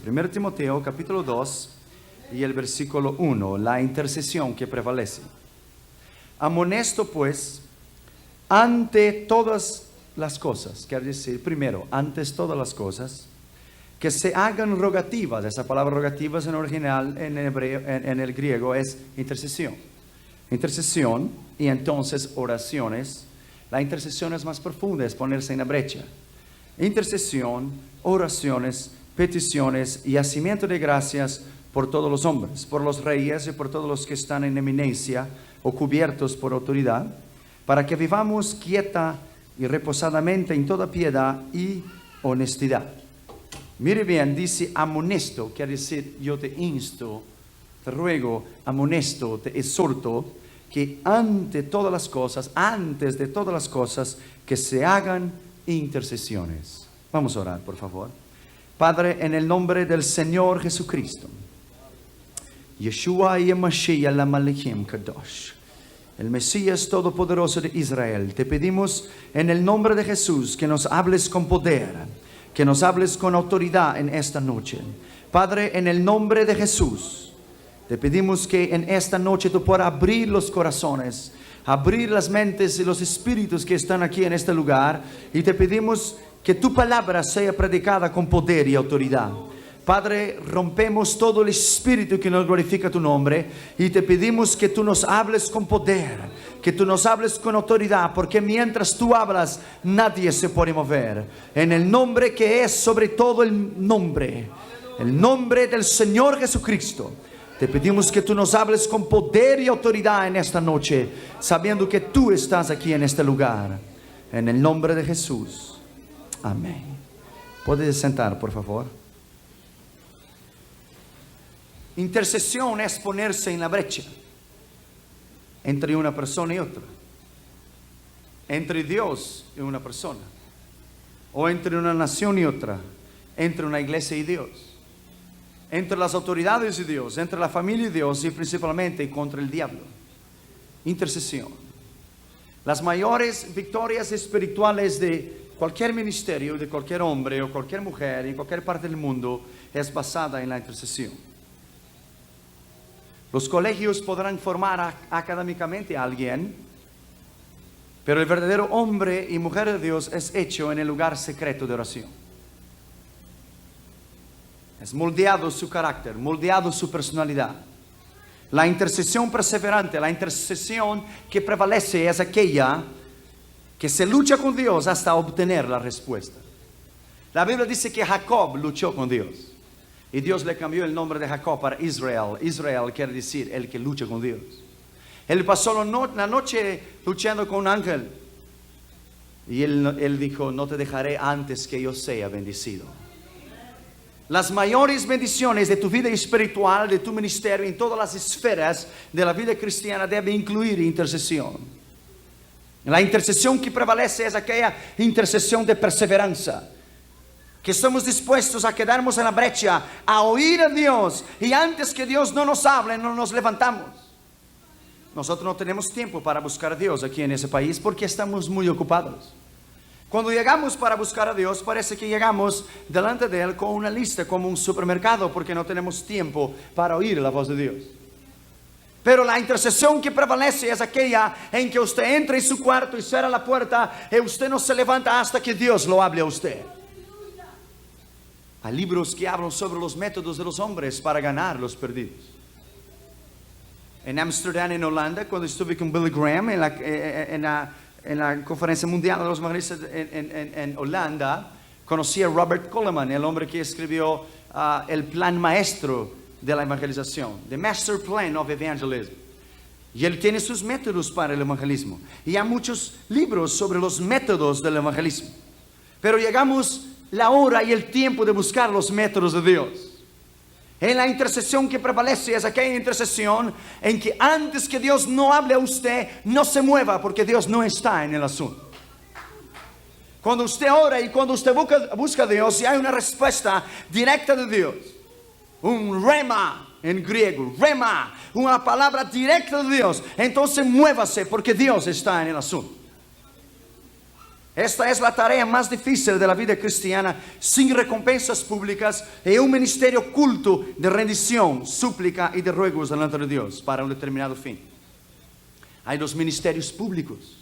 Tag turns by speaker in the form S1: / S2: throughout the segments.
S1: 1 Timoteo capítulo 2 y el versículo 1, la intercesión que prevalece. Amonesto pues, ante todas las cosas, quiere decir, primero, antes todas las cosas, que se hagan rogativas. Esa palabra rogativas en original, en hebreo, en el griego, es intercesión. Intercesión y entonces oraciones. La intercesión es más profunda, es ponerse en la brecha. Intercesión, oraciones, peticiones y hacimiento de gracias por todos los hombres, por los reyes y por todos los que están en eminencia o cubiertos por autoridad, para que vivamos quieta y reposadamente en toda piedad y honestidad. Mire bien, dice amonesto, quiere decir yo te insto, te ruego, amonesto, te exhorto, que ante todas las cosas, antes de todas las cosas, que se hagan intercesiones. Vamos a orar, por favor. Padre, en el nombre del Señor Jesucristo, Yeshua y Mashiach la Malachim Kadosh, el Mesías Todopoderoso de Israel, te pedimos en el nombre de Jesús que nos hables con poder, que nos hables con autoridad en esta noche. Padre, en el nombre de Jesús, te pedimos que en esta noche tú puedas abrir los corazones, abrir las mentes y los espíritus que están aquí en este lugar, y te pedimos que tu palabra sea predicada con poder y autoridad. Padre, rompemos todo el espíritu que no glorifica tu nombre y te pedimos que tú nos hables con poder, que tú nos hables con autoridad, porque mientras tú hablas, nadie se puede mover. En el nombre que es sobre todo el nombre del Señor Jesucristo, te pedimos que tú nos hables con poder y autoridad en esta noche, sabiendo que tú estás aquí en este lugar. En el nombre de Jesús. Amén. ¿Puedes sentar, por favor? Intercesión es ponerse en la brecha entre una persona y otra, entre Dios y una persona, o entre una nación y otra, entre una iglesia y Dios, entre las autoridades y Dios, entre la familia y Dios, y principalmente contra el diablo. Intercesión. Las mayores victorias espirituales de cualquier ministerio, de cualquier hombre o cualquier mujer en cualquier parte del mundo, es basada en la intercesión. Los colegios podrán formar académicamente a alguien, pero el verdadero hombre y mujer de Dios es hecho en el lugar secreto de oración. Es moldeado su carácter, moldeado su personalidad. La intercesión perseverante, la intercesión que prevalece es aquella que se lucha con Dios hasta obtener la respuesta. La Biblia dice que Jacob luchó con Dios. Y Dios le cambió el nombre de Jacob para Israel. Israel quiere decir el que lucha con Dios. Él pasó la noche luchando con un ángel. Y él dijo, no te dejaré antes que yo sea bendecido. Las mayores bendiciones de tu vida espiritual, de tu ministerio, en todas las esferas de la vida cristiana deben incluir intercesión. La intercesión que prevalece es aquella intercesión de perseverancia, que estamos dispuestos a quedarnos en la brecha, a oír a Dios, y antes que Dios no nos hable, no nos levantamos. Nosotros no tenemos tiempo para buscar a Dios aquí en ese país porque estamos muy ocupados. Cuando llegamos para buscar a Dios, parece que llegamos delante de Él con una lista, como un supermercado, porque no tenemos tiempo para oír la voz de Dios. Pero la intercesión que prevalece es aquella en que usted entra en su cuarto y cierra la puerta y usted no se levanta hasta que Dios lo hable a usted. Hay libros que hablan sobre los métodos de los hombres para ganar los perdidos. En Ámsterdam, en Holanda, cuando estuve con Billy Graham en la conferencia mundial de los evangelistas en Holanda, conocí a Robert Coleman, el hombre que escribió el plan maestro de la evangelización, The Master Plan of Evangelism. Y él tiene sus métodos para el evangelismo. Y hay muchos libros sobre los métodos del evangelismo. Pero llegamos la hora y el tiempo de buscar los métodos de Dios. En la intercesión que prevalece es aquella intercesión en que antes que Dios no hable a usted, no se mueva porque Dios no está en el asunto. Cuando usted ora y cuando usted busca a Dios y hay una respuesta directa de Dios, un rema en griego, rema, una palabra directa de Dios, entonces muévase porque Dios está en el asunto. Esta es la tarea más difícil de la vida cristiana, sin recompensas públicas y un ministerio oculto de rendición, súplica y de ruegos delante de Dios para un determinado fin. Hay los ministerios públicos.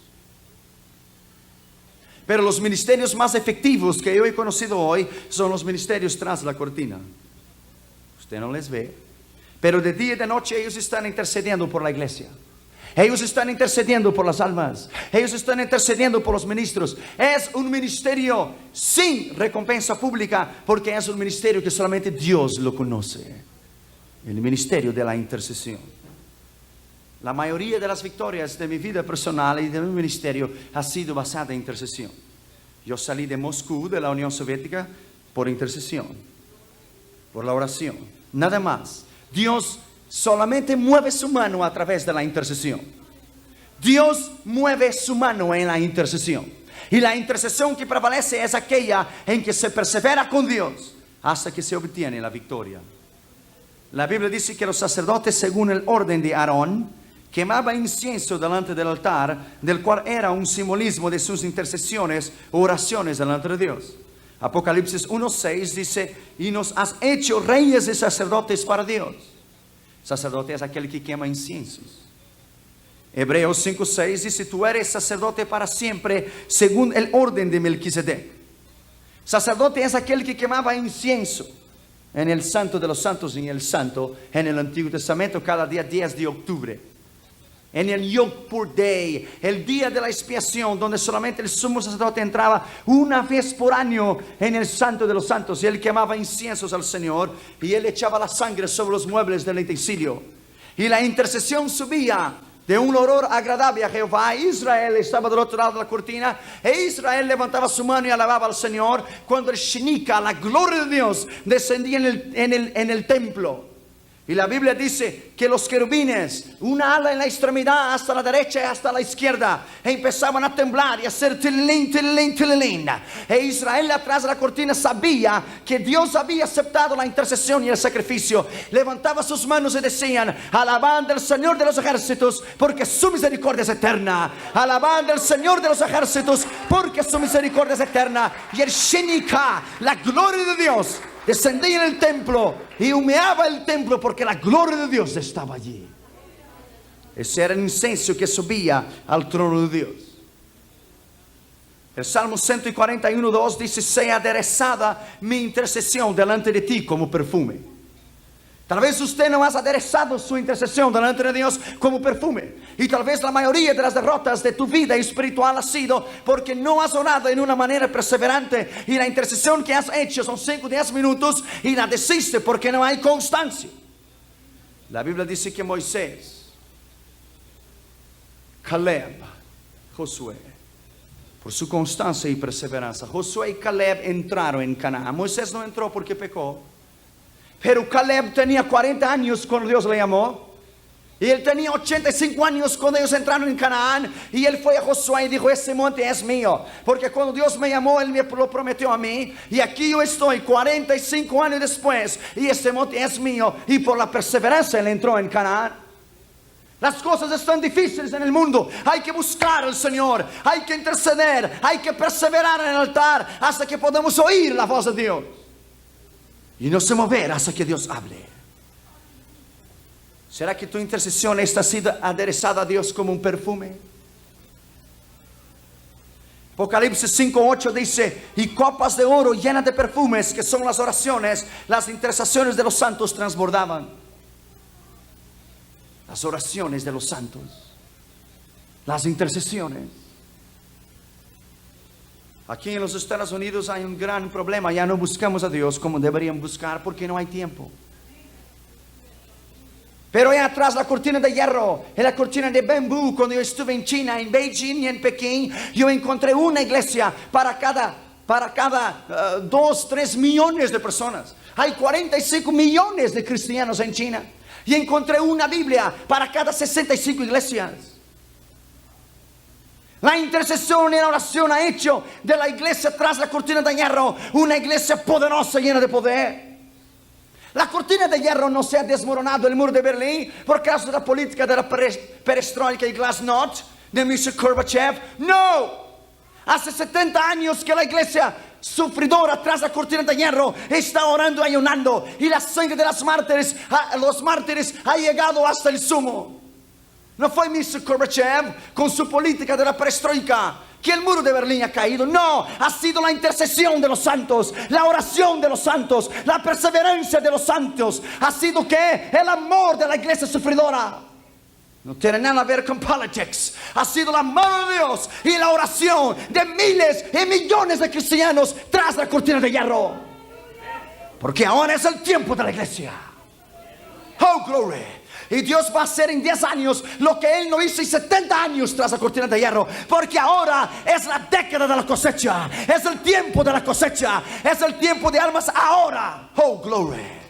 S1: Pero los ministerios más efectivos que yo he conocido hoy son los ministerios tras la cortina. Usted no les ve, pero de día y de noche ellos están intercediendo por la iglesia. Ellos están intercediendo por las almas. Ellos están intercediendo por los ministros. Es un ministerio sin recompensa pública, porque es un ministerio que solamente Dios lo conoce. El ministerio de la intercesión. La mayoría de las victorias de mi vida personal y de mi ministerio ha sido basada en intercesión. Yo salí de Moscú, de la Unión Soviética, por intercesión, por la oración. Nada más. Dios solamente mueve su mano a través de la intercesión. Dios mueve su mano en la intercesión. Y la intercesión que prevalece es aquella en que se persevera con Dios hasta que se obtiene la victoria. La Biblia dice que los sacerdotes, según el orden de Aarón, quemaban incienso delante del altar, del cual era un simbolismo de sus intercesiones o oraciones delante de Dios. Apocalipsis 1:6 dice: y nos has hecho reyes y sacerdotes para Dios. Sacerdote es aquel que quema inciensos. Hebreos 5:6 dice: tú eres sacerdote para siempre según el orden de Melquisedec. Sacerdote es aquel que quemaba incienso en el santo de los santos y en el santo en el Antiguo Testamento cada día 10 de octubre. En el Yom Kippur Day, el día de la expiación, donde solamente el sumo sacerdote entraba una vez por año en el santo de los santos, y él quemaba inciensos al Señor, y él echaba la sangre sobre los muebles del utensilio, y la intercesión subía de un olor agradable a Jehová. Israel estaba del otro lado de la cortina, e Israel levantaba su mano y alababa al Señor cuando el Shenika, la gloria de Dios, descendía en el templo. Y la Biblia dice que los querubines, una ala en la extremidad hasta la derecha y hasta la izquierda, empezaban a temblar y a hacer tililín, tililín, tililín. E Israel atrás de la cortina sabía que Dios había aceptado la intercesión y el sacrificio. Levantaba sus manos y decían: alabando al Señor de los ejércitos, porque su misericordia es eterna. Alabando al Señor de los ejércitos, porque su misericordia es eterna. Y el Shenika, la gloria de Dios, descendía en el templo y humeaba el templo, porque la gloria de Dios estaba allí. Ese era el incenso que subía al trono de Dios. El Salmo 141:2 dice: sea aderezada mi intercesión delante de ti como perfume. Tal vez usted no ha aderezado su intercesión delante de Dios como perfume. Y tal vez la mayoría de las derrotas de tu vida espiritual ha sido porque no has orado en una manera perseverante. Y la intercesión que has hecho son 5 o 10 minutos y la desiste porque no hay constancia. La Biblia dice que Moisés, Caleb, Josué, por su constancia y perseverancia, Josué y Caleb entraron en Canaán. Moisés no entró porque pecó. Pero Caleb tenía 40 años cuando Dios le llamó. Y él tenía 85 años cuando ellos entraron en Canaán. Y él fue a Josué y dijo: ese monte es mío, porque cuando Dios me llamó, él me lo prometió a mí. Y aquí yo estoy 45 años después, y este monte es mío. Y por la perseverancia él entró en Canaán. Las cosas están difíciles en el mundo. Hay que buscar al Señor, hay que interceder, hay que perseverar en el altar hasta que podamos oír la voz de Dios y no se mover hasta que Dios hable. ¿Será que tu intercesión está siendo aderezada a Dios como un perfume? Apocalipsis 5:8 dice: y copas de oro llenas de perfumes, que son las oraciones, las intercesiones de los santos, transbordaban. Las oraciones de los santos, las intercesiones. Aquí en los Estados Unidos hay un gran problema. Ya no buscamos a Dios como deberían buscar porque no hay tiempo. Pero allá atrás, la cortina de hierro, en la cortina de bambú, cuando yo estuve en China, en Beijing y en Pekín, yo encontré una iglesia para cada 2-3 millones de personas. Hay 45 millones de cristianos en China. Y encontré una Biblia para cada 65 iglesias. La intercesión y la oración ha hecho de la iglesia tras la cortina de hierro una iglesia poderosa, llena de poder. La cortina de hierro no se ha desmoronado, el muro de Berlín, por causa de la política de la perestroika y glasnost de Mr. Gorbachev. No. Hace 70 años que la iglesia sufridora tras la cortina de hierro está orando y ayunando, y la sangre de los mártires ha llegado hasta el sumo. No fue Mr. Gorbachev con su política de la perestroika que el muro de Berlín ha caído. No, ha sido la intercesión de los santos, la oración de los santos, la perseverancia de los santos. Ha sido que el amor de la iglesia sufridora. No tiene nada que ver con politics. Ha sido la mano de Dios y la oración de miles y millones de cristianos tras la cortina de hierro. Porque ahora es el tiempo de la iglesia. Oh, glory. Y Dios va a hacer en 10 años lo que Él no hizo en 70 años tras la cortina de hierro. Porque ahora es la década de la cosecha. Es el tiempo de la cosecha. Es el tiempo de almas ahora. Oh, glory.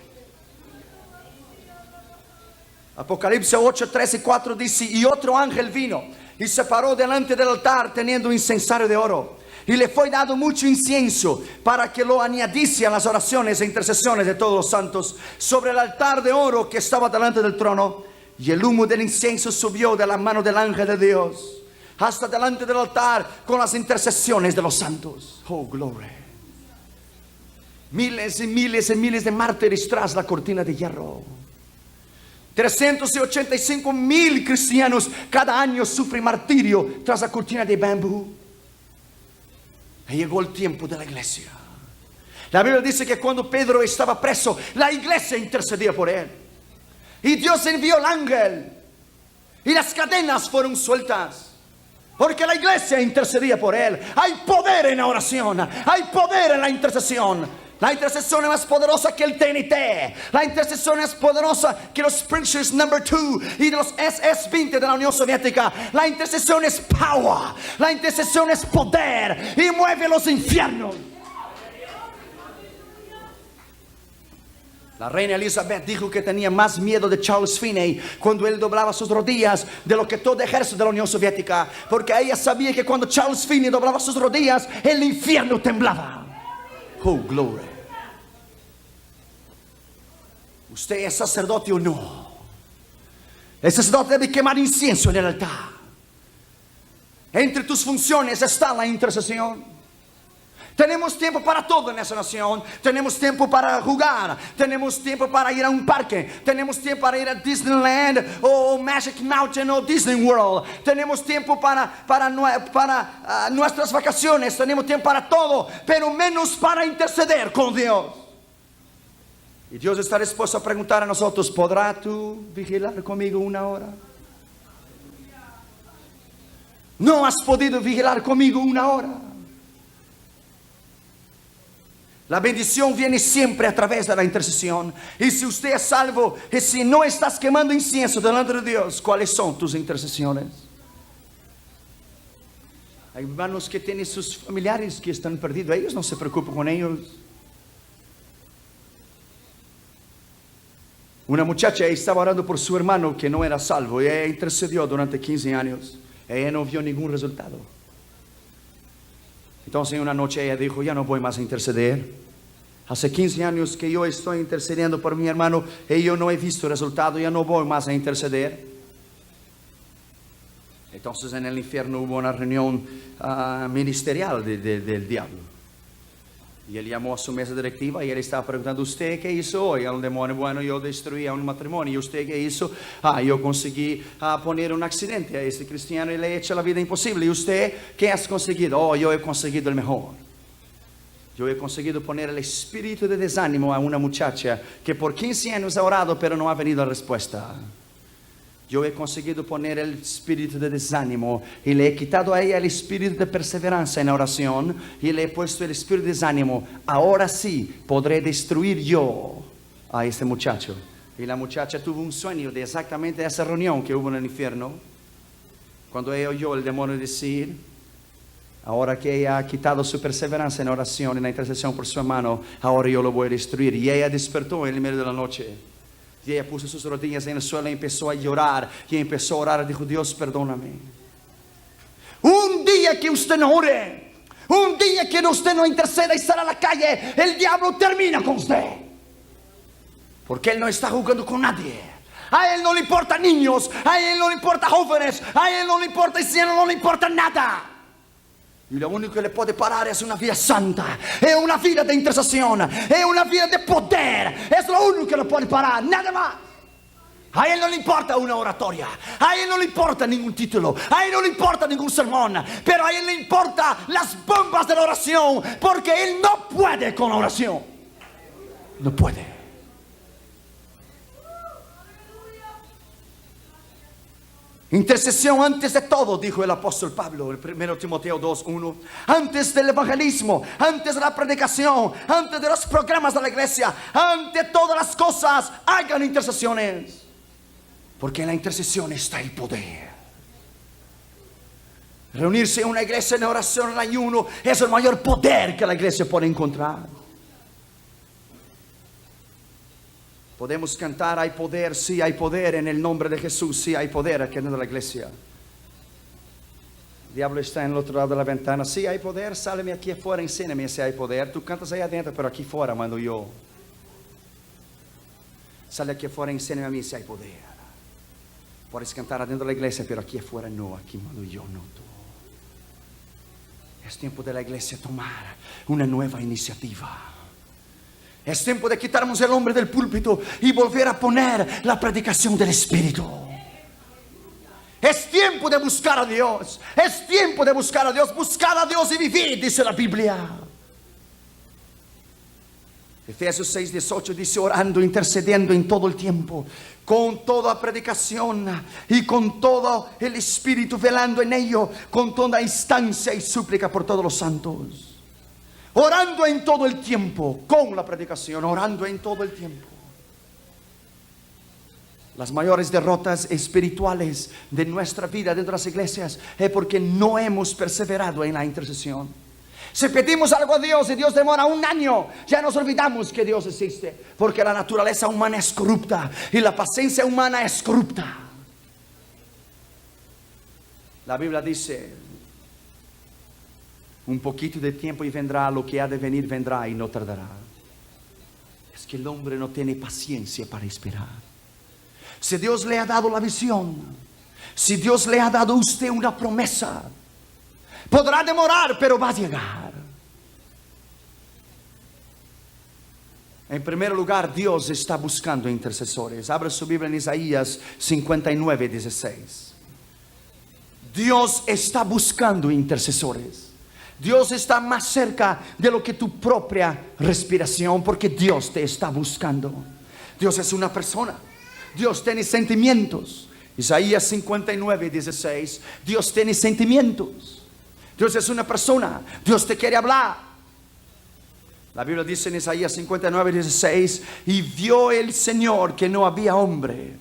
S1: Apocalipsis 8, 3 y 4 dice: y otro ángel vino y se paró delante del altar teniendo un incensario de oro. Y le fue dado mucho incienso para que lo añadiese a las oraciones e intercesiones de todos los santos sobre el altar de oro que estaba delante del trono. Y el humo del incienso subió de la mano del ángel de Dios hasta delante del altar con las intercesiones de los santos. Oh, glory. Miles y miles y miles de mártires tras la cortina de hierro. 385,000 cristianos cada año sufren martirio tras la cortina de bambú. Y llegó el tiempo de la iglesia. La Biblia dice que cuando Pedro estaba preso, la iglesia intercedía por él. Y Dios envió el ángel. Y las cadenas fueron sueltas. Porque la iglesia intercedía por él. Hay poder en la oración. Hay poder en la intercesión. La intercesión es más poderosa que el TNT. La intercesión es poderosa que los Springers No. 2 y de los SS-20 de la Unión Soviética. La intercesión es power. La intercesión es poder y mueve los infiernos. La reina Elizabeth dijo que tenía más miedo de Charles Finney cuando él doblaba sus rodillas de lo que todo el ejército de la Unión Soviética. Porque ella sabía que cuando Charles Finney doblaba sus rodillas, el infierno temblaba. Oh, glory. ¿Usted es sacerdote o no? El sacerdote debe quemar incienso en el altar. Entre tus funciones está la intercesión. Tenemos tiempo para todo en esa nación. Tenemos tiempo para jugar. Tenemos tiempo para ir a un parque. Tenemos tiempo para ir a Disneyland o Magic Mountain o Disney World. Tenemos tiempo para nuestras vacaciones. Tenemos tiempo para todo, pero menos para interceder con Dios. Y Dios está dispuesto a preguntar a nosotros: ¿podrás tú vigilar conmigo una hora? No has podido vigilar conmigo una hora. La bendición viene siempre a través de la intercesión. Y si usted es salvo y si no estás quemando incienso delante de Dios, ¿cuáles son tus intercesiones? Hay hermanos que tienen sus familiares que están perdidos. Ellos no se preocupan con ellos. Una muchacha estaba orando por su hermano que no era salvo y ella intercedió durante 15 años. Ella no vio ningún resultado. Entonces en una noche ella dijo: ya no voy más a interceder. Hace 15 años que yo estoy intercediendo por mi hermano y yo no he visto resultado, ya no voy más a interceder. Entonces en el infierno hubo una reunión ministerial del diablo. Y él llamó a su mesa directiva y él estaba preguntando: ¿usted qué hizo hoy? El demonio: bueno, yo destruí a un matrimonio. ¿Y usted qué hizo? Yo conseguí poner un accidente a ese cristiano y le he hecho la vida imposible. ¿Y usted qué has conseguido? Yo he conseguido el mejor. Yo he conseguido poner el espíritu de desánimo a una muchacha que por 15 años ha orado pero no ha venido respuesta. Yo he conseguido poner el espíritu de desánimo y le he quitado a ella el espíritu de perseverancia en la oración y le he puesto el espíritu de desánimo. Ahora sí podré destruir yo a este muchacho. Y la muchacha tuvo un sueño de exactamente esa reunión que hubo en el infierno. Cuando ella oyó el demonio decir: ahora que ella ha quitado su perseverancia en la oración, en la intercesión por su hermano, ahora yo lo voy a destruir. Y ella despertó en el medio de la noche. Y ella puso sus rodillas en el suelo y empezó a llorar. Y empezó a orar y dijo: Dios, perdóname. Un día que usted no ore, un día que usted no interceda y sale a la calle, el diablo termina con usted. Porque él no está jugando con nadie. A él no le importa niños, a él no le importa jóvenes, a él no le importa ancianos, no le importa nada. E lo único che le può parare è una vita santa, è una vita di intercessione, è una vita di potere. È lo unico che lo può parare, nada más. A él no le importa una oratoria, a él no le importa ningún título, a él no le importa ningún sermón, pero a él le importa las bombas de la oración, porque él no puede con la oración. No puede. Intercesión antes de todo, dijo el apóstol Pablo, el 1 Timoteo 2:1. Antes del evangelismo, antes de la predicación, antes de los programas de la iglesia, ante todas las cosas, hagan intercesiones. Porque en la intercesión está el poder. Reunirse en una iglesia en oración, en ayuno, es el mayor poder que la iglesia puede encontrar. Podemos cantar, hay poder, sí hay poder en el nombre de Jesús, sí hay poder aquí en la iglesia. El diablo está en el otro lado de la ventana, sí hay poder, sáleme aquí afuera, enséñame si hay poder. Tú cantas ahí adentro, pero aquí fuera mando yo. Sale aquí afuera, enséñame a mí si hay poder. Puedes cantar adentro de la iglesia, pero aquí afuera no, aquí mando yo, no tú. Es tiempo de la iglesia tomar una nueva iniciativa. Es tiempo de quitarnos el hombre del púlpito y volver a poner la predicación del Espíritu. Es tiempo de buscar a Dios. Es tiempo de buscar a Dios. Buscar a Dios y vivir, dice la Biblia. Efesios 6:18 dice: orando, intercediendo en todo el tiempo, con toda predicación y con todo el Espíritu, velando en ello, con toda instancia y súplica por todos los santos. Orando en todo el tiempo, con la predicación, orando en todo el tiempo. Las mayores derrotas espirituales de nuestra vida dentro de las iglesias es porque no hemos perseverado en la intercesión. Si pedimos algo a Dios y Dios demora un año, ya nos olvidamos que Dios existe, porque la naturaleza humana es corrupta y la paciencia humana es corrupta. La Biblia dice: un poquito de tiempo y vendrá, lo que ha de venir vendrá y no tardará. Es que el hombre no tiene paciencia para esperar. Si Dios le ha dado la visión, si Dios le ha dado a usted una promesa, podrá demorar, pero va a llegar. En primer lugar, Dios está buscando intercesores. Abra su Biblia en Isaías 59:16. Dios está buscando intercesores. Dios está más cerca de lo que tu propia respiración, porque Dios te está buscando. Dios es una persona. Dios tiene sentimientos. Isaías 59:16. Dios tiene sentimientos. Dios es una persona. Dios te quiere hablar. La Biblia dice en Isaías 59:16: y vio el Señor que no había hombre,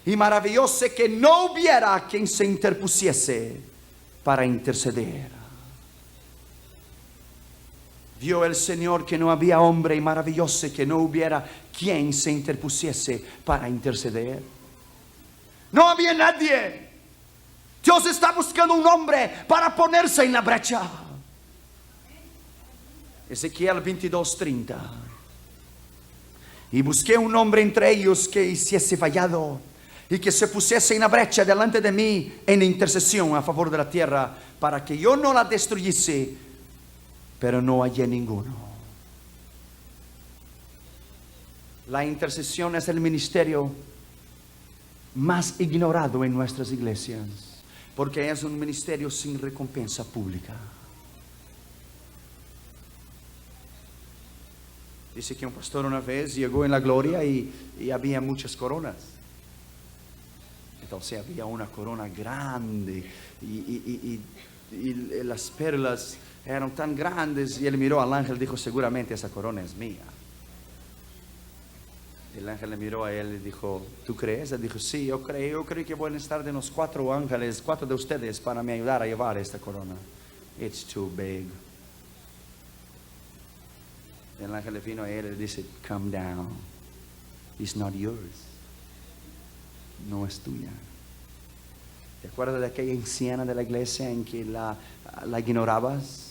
S1: y maravillóse que no hubiera quien se interpusiese para interceder. Vio el Señor que no había hombre, y maravillóse que no hubiera quien se interpusiese para interceder. No había nadie. Dios está buscando un hombre para ponerse en la brecha. Ezequiel 22:30. Y busqué un hombre entre ellos que hiciese vallado y que se pusiese en la brecha delante de mí en intercesión a favor de la tierra, para que yo no la destruyese, pero no hallé ninguno. La intercesión es el ministerio más ignorado en nuestras iglesias, porque es un ministerio sin recompensa pública. Dice que un pastor una vez llegó en la gloria y había muchas coronas. Entonces había una corona grande y las perlas eran tan grandes, y él miró al ángel y dijo: seguramente esa corona es mía. El ángel le miró a él y dijo: ¿tú crees? Él dijo: sí, yo creo que van a estar de unos 4 ángeles, 4 de ustedes, para me ayudar a llevar esta corona. It's too big. El ángel le vino a él y le dice: come down, it's not yours. No es tuya. ¿Te acuerdas de aquella anciana de la iglesia en que la ignorabas?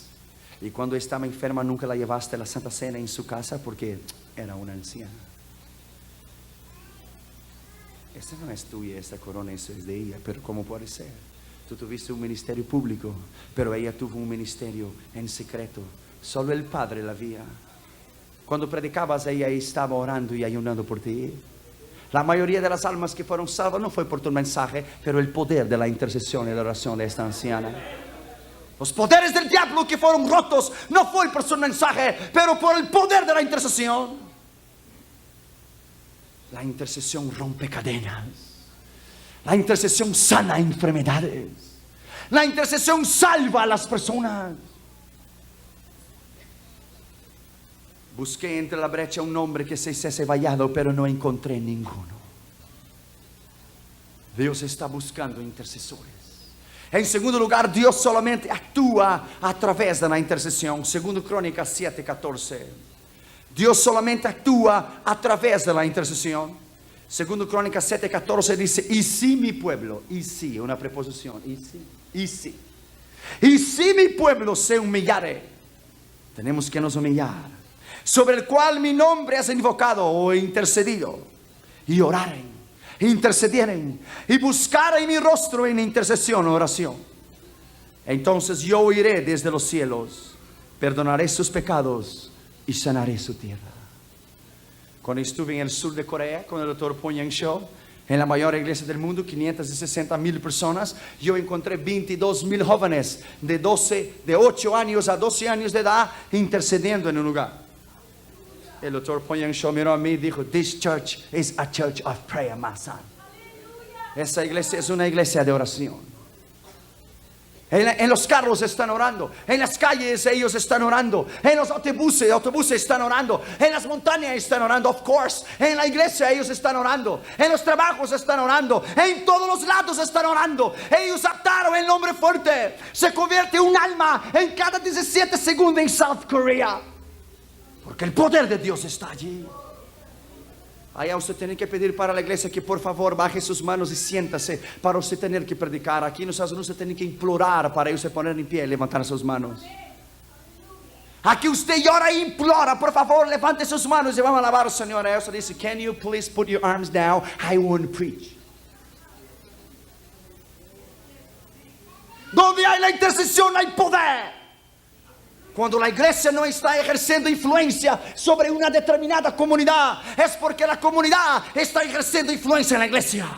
S1: Y cuando estaba enferma nunca la llevaste a la Santa Cena en su casa porque era una anciana. Esta no es tuya, esta corona, eso es de ella. Pero ¿cómo puede ser? Tú tuviste un ministerio público, pero ella tuvo un ministerio en secreto. Solo el Padre la veía. Cuando predicabas, ella estaba orando y ayunando por ti. La mayoría de las almas que fueron salvas no fue por tu mensaje, pero el poder de la intercesión y la oración de esta anciana. Los poderes del diablo que fueron rotos no fue por su mensaje, pero por el poder de la intercesión. La intercesión rompe cadenas. La intercesión sana enfermedades. La intercesión salva a las personas. Busqué entre la brecha un hombre que se hiciese vallado, pero no encontré ninguno. Dios está buscando intercesores. En segundo lugar, Dios solamente actúa a través de la intercesión. Segundo Crónicas 7:14. Dios solamente actúa a través de la intercesión. Segundo Crónicas 7:14 dice, y si mi pueblo, y si, una preposición, y si mi pueblo se humillare, tenemos que nos humillar, sobre el cual mi nombre es invocado o intercedido, y oraren, intercedieren, y buscaren mi rostro en intercesión o oración, entonces yo oiré desde los cielos, perdonaré sus pecados y sanaré su tierra. Cuando estuve en el sur de Corea con el doctor Pong Yang Cho, en la mayor iglesia del mundo, 560,000 personas, yo encontré 22,000 jóvenes de 8 años a 12 años de edad intercediendo en un lugar. El doctor Pong Yang Cho miró a mí y dijo, this church is a church of prayer, my son. Esa iglesia es una iglesia de oración. En los carros están orando, en las calles ellos están orando, en los autobuses están orando, en las montañas están orando, of course, en la iglesia ellos están orando, en los trabajos están orando, en todos los lados están orando. Ellos adoptaron el nombre fuerte. Se convierte un alma en cada 17 segundos en South Korea, porque el poder de Dios está allí. Allá usted tiene que pedir para la iglesia que por favor baje sus manos y siéntase para usted tener que predicar. Aquí nosotros usted tiene que implorar para usted poner en pie y levantar sus manos. Aquí usted llora e implora, por favor levante sus manos y vamos a alabar al Señor. Ella dice, can you please put your arms down? I want to preach. Donde hay la intercesión hay poder. Cuando la iglesia no está ejerciendo influencia sobre una determinada comunidad, es porque la comunidad está ejerciendo influencia en la iglesia.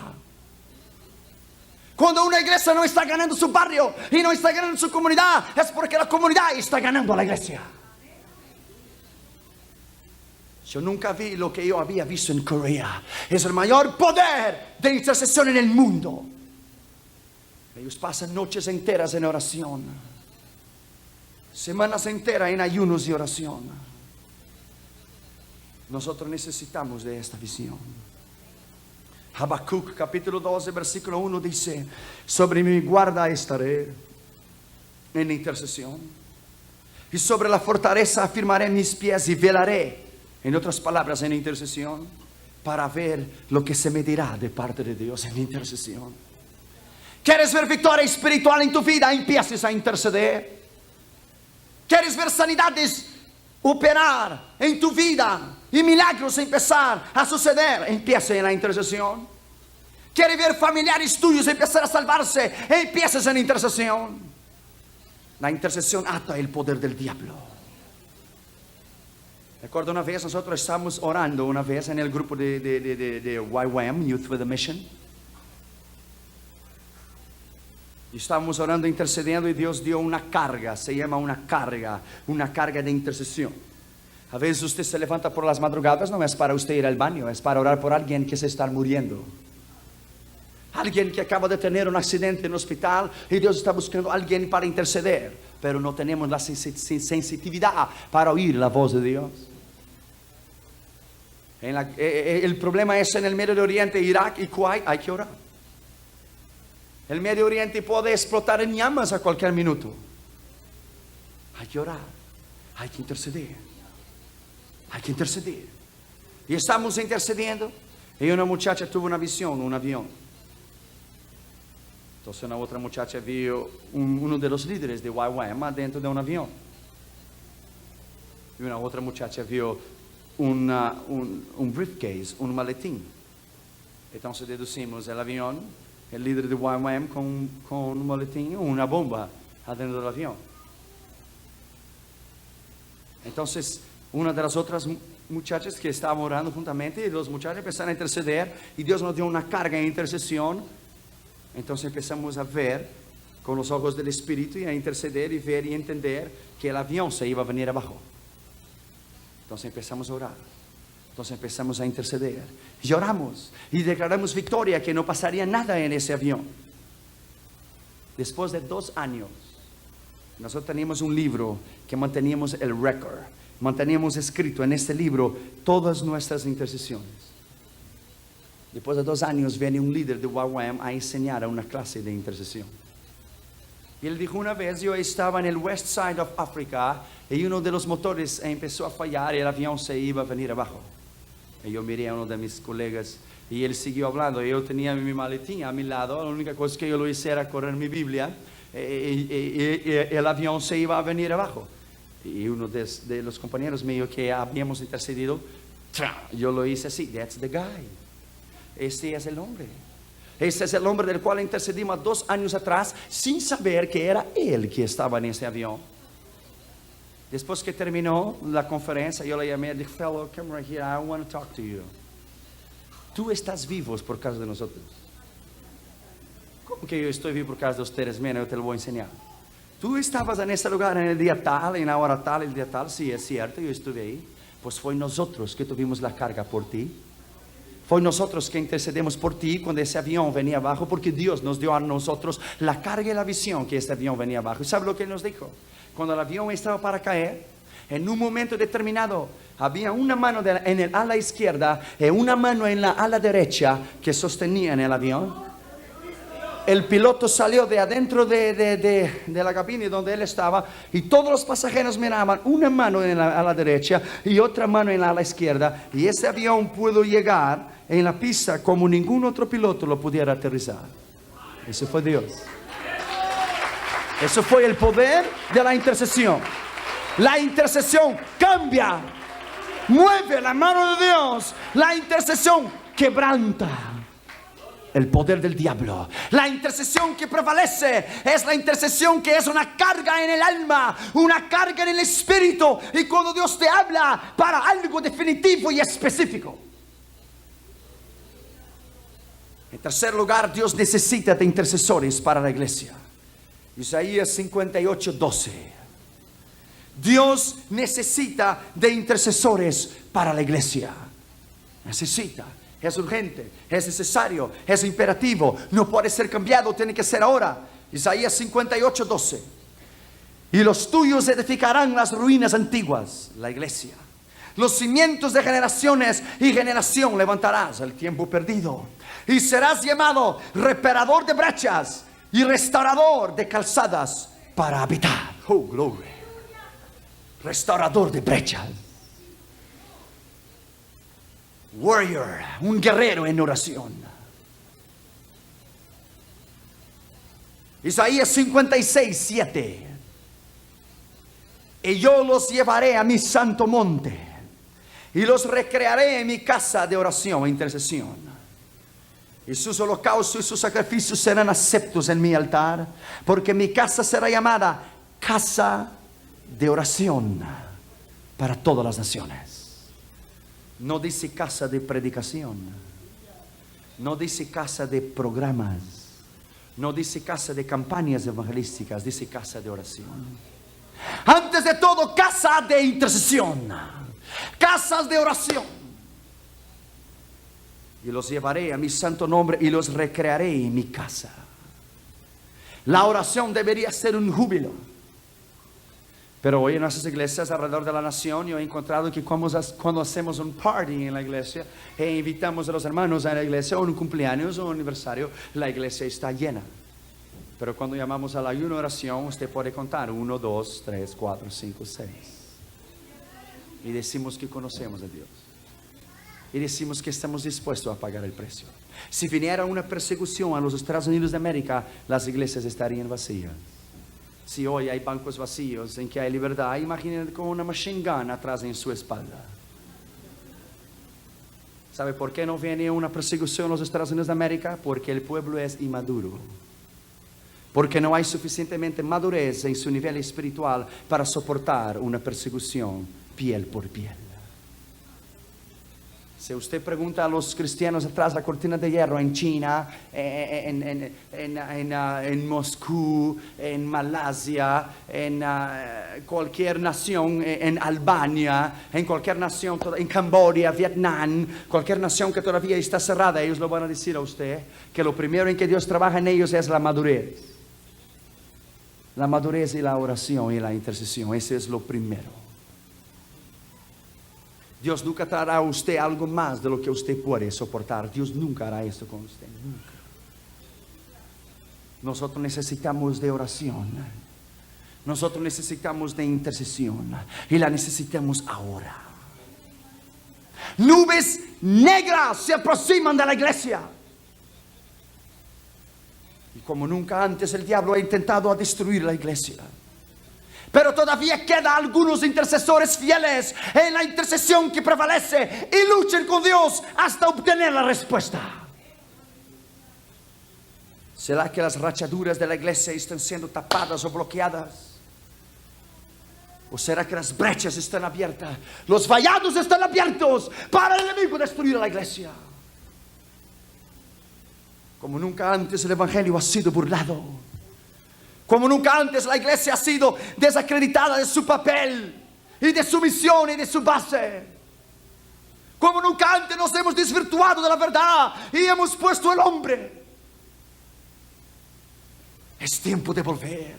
S1: Cuando una iglesia no está ganando su barrio y no está ganando su comunidad, es porque la comunidad está ganando a la iglesia. Yo nunca vi lo que yo había visto en Corea. Es el mayor poder de intercesión en el mundo. Ellos pasan noches enteras en oración, semanas enteras en ayunos y oración. Nosotros necesitamos de esta visión. Habacuc capítulo 12 versículo 1 dice, sobre mi guarda estaré en intercesión, y sobre la fortaleza afirmaré mis pies y velaré, en otras palabras, en intercesión, para ver lo que se me dirá de parte de Dios en intercesión. ¿Quieres ver victoria espiritual en tu vida? Empieces a interceder. ¿Quieres ver sanidades operar en tu vida y milagros empezar a suceder? Empieza en la intercesión. ¿Quieres ver familiares tuyos empezar a salvarse? Empiezas en intercesión. La intercesión ata el poder del diablo. Recuerdo una vez, nosotros estábamos orando una vez en el grupo de YWAM, Youth with a Mission. Y estábamos orando, intercediendo, y Dios dio una carga, se llama una carga de intercesión. A veces usted se levanta por las madrugadas, no es para usted ir al baño, es para orar por alguien que se está muriendo. Alguien que acaba de tener un accidente en el hospital y Dios está buscando a alguien para interceder, pero no tenemos la sensitividad para oír la voz de Dios. El problema es en el Medio Oriente, Irak y Kuwait, hay que orar. El Medio Oriente puede explotar en llamas a cualquier minuto. Hay que orar, hay que interceder, hay que interceder. Y estamos intercediendo y una muchacha tuvo una visión, un avión. Entonces una otra muchacha vio uno de los líderes de YWAM dentro de un avión. Y una otra muchacha vio un briefcase, un maletín. Entonces deducimos el avión el líder de YWAM con un maletín, una bomba adentro del avión. Entonces, una de las otras muchachas que estaban orando juntamente, y los muchachos empezaron a interceder, y Dios nos dio una carga de intercesión. Entonces empezamos a ver con los ojos del Espíritu y a interceder y ver y entender que el avión se iba a venir abajo. Entonces empezamos a orar. Entonces empezamos a interceder. Y oramos y declaramos victoria, que no pasaría nada en ese avión. Después de 2 años, nosotros teníamos un libro que manteníamos el récord. Manteníamos escrito en este libro todas nuestras intercesiones. Después de 2 años viene un líder de YWAM a enseñar a una clase de intercesión. Y él dijo: una vez yo estaba en el West Side of Africa y uno de los motores empezó a fallar y el avión se iba a venir abajo. Y yo miré a uno de mis colegas y él siguió hablando. Yo tenía mi maletín a mi lado, la única cosa que yo lo hice era correr mi Biblia, y el avión se iba a venir abajo. Y uno de los compañeros míos que habíamos intercedido, yo lo hice así: that's the guy. Este es el hombre. Este es el hombre del cual intercedimos 2 años atrás, sin saber que era él que estaba en ese avión. Después que terminó la conferencia, yo le llamé y dije: fellow, come right here, I want to talk to you. Tú estás vivo por causa de nosotros. ¿Cómo que yo estoy vivo por causa de ustedes? Mira, yo te lo voy a enseñar. Tú estabas en ese lugar en el día tal, en la hora tal, el día tal. Sí, es cierto, yo estuve ahí. Pues fue nosotros que tuvimos la carga por ti. Fue nosotros que intercedemos por ti cuando ese avión venía abajo, porque Dios nos dio a nosotros la carga y la visión que este avión venía abajo. ¿Y sabe lo que nos dijo? Cuando el avión estaba para caer, en un momento determinado, había una mano en el ala izquierda y una mano en la ala derecha que sostenían el avión. El piloto salió de adentro de la cabina donde él estaba, y todos los pasajeros miraban una mano en la ala derecha y otra mano en la ala izquierda, y ese avión pudo llegar en la pista como ningún otro piloto lo pudiera aterrizar. Eso fue Dios. Eso fue el poder de la intercesión. La intercesión cambia, mueve la mano de Dios. La intercesión quebranta el poder del diablo. La intercesión que prevalece es la intercesión que es una carga en el alma, una carga en el espíritu, y cuando Dios te habla para algo definitivo y específico. En tercer lugar, Dios necesita de intercesores para la iglesia. Isaías 58:12. Dios necesita de intercesores para la iglesia. Necesita. Es urgente, es necesario, es imperativo, no puede ser cambiado, tiene que ser ahora. Isaías 58:12. Y los tuyos edificarán las ruinas antiguas, la iglesia. Los cimientos de generaciones y generación levantarás, el tiempo perdido. Y serás llamado reparador de brechas y restaurador de calzadas para habitar. Oh, glory. Restaurador de brechas. Warrior, un guerrero en oración. Isaías 56:7. Y yo los llevaré a mi santo monte y los recrearé en mi casa de oración e intercesión. Y sus holocaustos y sus sacrificios serán aceptos en mi altar, porque mi casa será llamada casa de oración para todas las naciones. No dice casa de predicación, no dice casa de programas, no dice casa de campañas evangelísticas, dice casa de oración. Antes de todo, casa de intercesión, casas de oración. Y los llevaré a mi santo nombre y los recrearé en mi casa. La oración debería ser un júbilo. Pero hoy en nuestras iglesias alrededor de la nación, yo he encontrado que cuando hacemos un party en la iglesia e invitamos a los hermanos a la iglesia, o un cumpleaños o un aniversario, la iglesia está llena. Pero cuando llamamos al ayuno oración, usted puede contar 1, 2, 3, 4, 5, 6. Y decimos que conocemos a Dios. Y decimos que estamos dispuestos a pagar el precio. Si viniera una persecución a los Estados Unidos de América, las iglesias estarían vacías. Si hoy hay bancos vacíos en que hay libertad, imaginen con una machine gun atrás en su espalda. ¿Sabe por qué no viene una persecución en los Estados Unidos de América? Porque el pueblo es inmaduro. Porque no hay suficientemente madurez en su nivel espiritual para soportar una persecución piel por piel. Si usted pregunta a los cristianos atrás de la cortina de hierro en China, en Moscú, en Malasia, en cualquier nación, en Albania, en cualquier nación, en Camboya, Vietnam, cualquier nación que todavía está cerrada, ellos lo van a decir a usted que lo primero en que Dios trabaja en ellos es la madurez. La madurez y la oración y la intercesión, ese es lo primero. Dios nunca traerá a usted algo más de lo que usted puede soportar. Dios nunca hará esto con usted, nunca. Nosotros necesitamos de oración. Nosotros necesitamos de intercesión. Y la necesitamos ahora. Nubes negras se aproximan de la iglesia. Y como nunca antes el diablo ha intentado destruir la iglesia. Pero todavía quedan algunos intercesores fieles en la intercesión que prevalece y luchan con Dios hasta obtener la respuesta. ¿Será que las rachaduras de la iglesia están siendo tapadas o bloqueadas? ¿O será que las brechas están abiertas? Los vallados están abiertos para el enemigo destruir a la iglesia. Como nunca antes el evangelio ha sido burlado. Como nunca antes la iglesia ha sido desacreditada de su papel y de su misión y de su base. Como nunca antes nos hemos desvirtuado de la verdad y hemos puesto el hombre. Es tiempo de volver.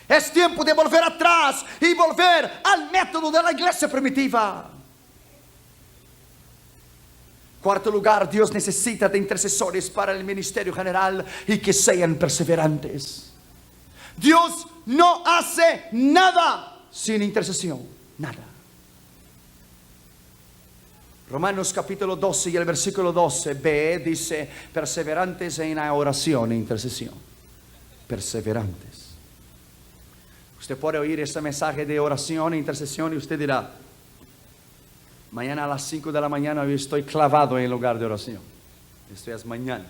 S1: Es tiempo de volver atrás y volver al método de la iglesia primitiva. Cuarto lugar, Dios necesita de intercesores para el ministerio general y que sean perseverantes. Dios no hace nada sin intercesión, nada. Romanos capítulo 12 y el versículo 12b dice, perseverantes en la oración e intercesión. Perseverantes. Usted puede oír este mensaje de oración e intercesión y usted dirá, mañana a las 5 de la mañana yo estoy clavado en el lugar de oración. Esto es mañana.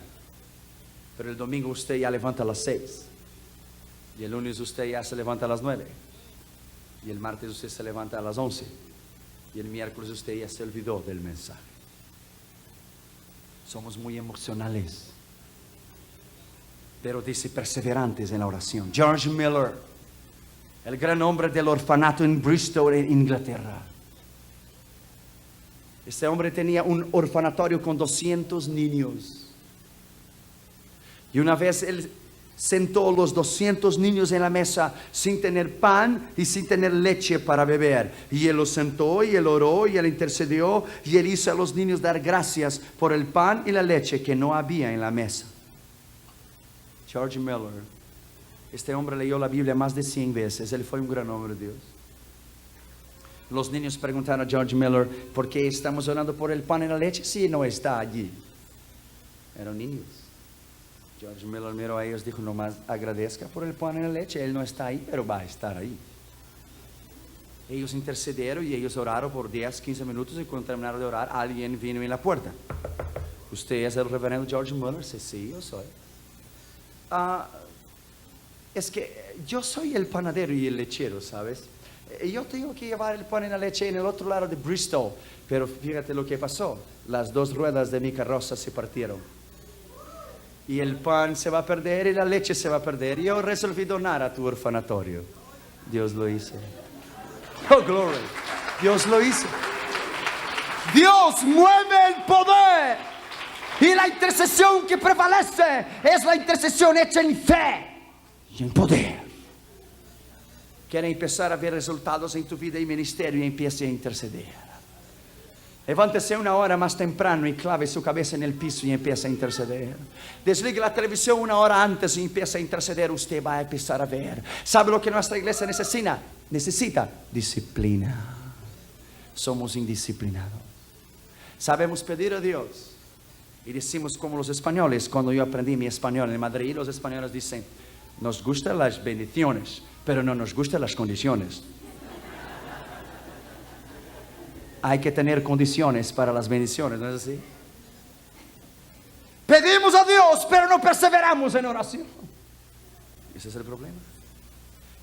S1: Pero el domingo usted ya levanta a las 6. Y el lunes usted ya se levanta a las 9. Y el martes usted se levanta a las 11. Y el miércoles usted ya se olvidó del mensaje. Somos muy emocionales. Pero dice perseverantes en la oración. George Miller, el gran hombre del orfanato en Bristol, en Inglaterra. Este hombre tenía un orfanatorio con 200 niños. Y una vez él sentó los 200 niños en la mesa sin tener pan y sin tener leche para beber. Y él los sentó y él oró y él intercedió y él hizo a los niños dar gracias por el pan y la leche que no había en la mesa. George Miller, este hombre leyó la Biblia más de 100 veces. Él fue un gran hombre de Dios. Los niños preguntaron a George Miller, ¿por qué estamos orando por el pan y la leche si no está allí? Eran niños. George Miller miró a ellos y dijo, nomás agradezca por el pan y la leche. Él no está ahí, pero va a estar ahí. Ellos intercedieron y ellos oraron por 10, 15 minutos y cuando terminaron de orar, alguien vino en la puerta. ¿Usted es el reverendo George Miller? Sí, yo soy. Es que yo soy el panadero y el lechero, ¿sabes? Yo tengo que llevar el pan y la leche en el otro lado de Bristol. Pero fíjate lo que pasó. Las dos ruedas de mi carroza se partieron. Y el pan se va a perder y la leche se va a perder. Yo resolví donar a tu orfanatorio. Dios lo hizo. Oh, glory. Dios lo hizo. Dios mueve el poder. Y la intercesión que prevalece es la intercesión hecha en fe y en poder. Quiere empezar a ver resultados en tu vida y ministerio y empiece a interceder. Levántese una hora más temprano y clave su cabeza en el piso y empieza a interceder. Desligue la televisión una hora antes y empieza a interceder. Usted va a empezar a ver. ¿Sabe lo que nuestra iglesia necesita? Necesita disciplina. Somos indisciplinados. Sabemos pedir a Dios. Y decimos como los españoles, cuando yo aprendí mi español en Madrid, los españoles dicen, nos gustan las bendiciones, pero no nos gustan las condiciones. hay que tener condiciones para las bendiciones, ¿no es así? Pedimos a Dios, pero no perseveramos en oración. Ese es el problema.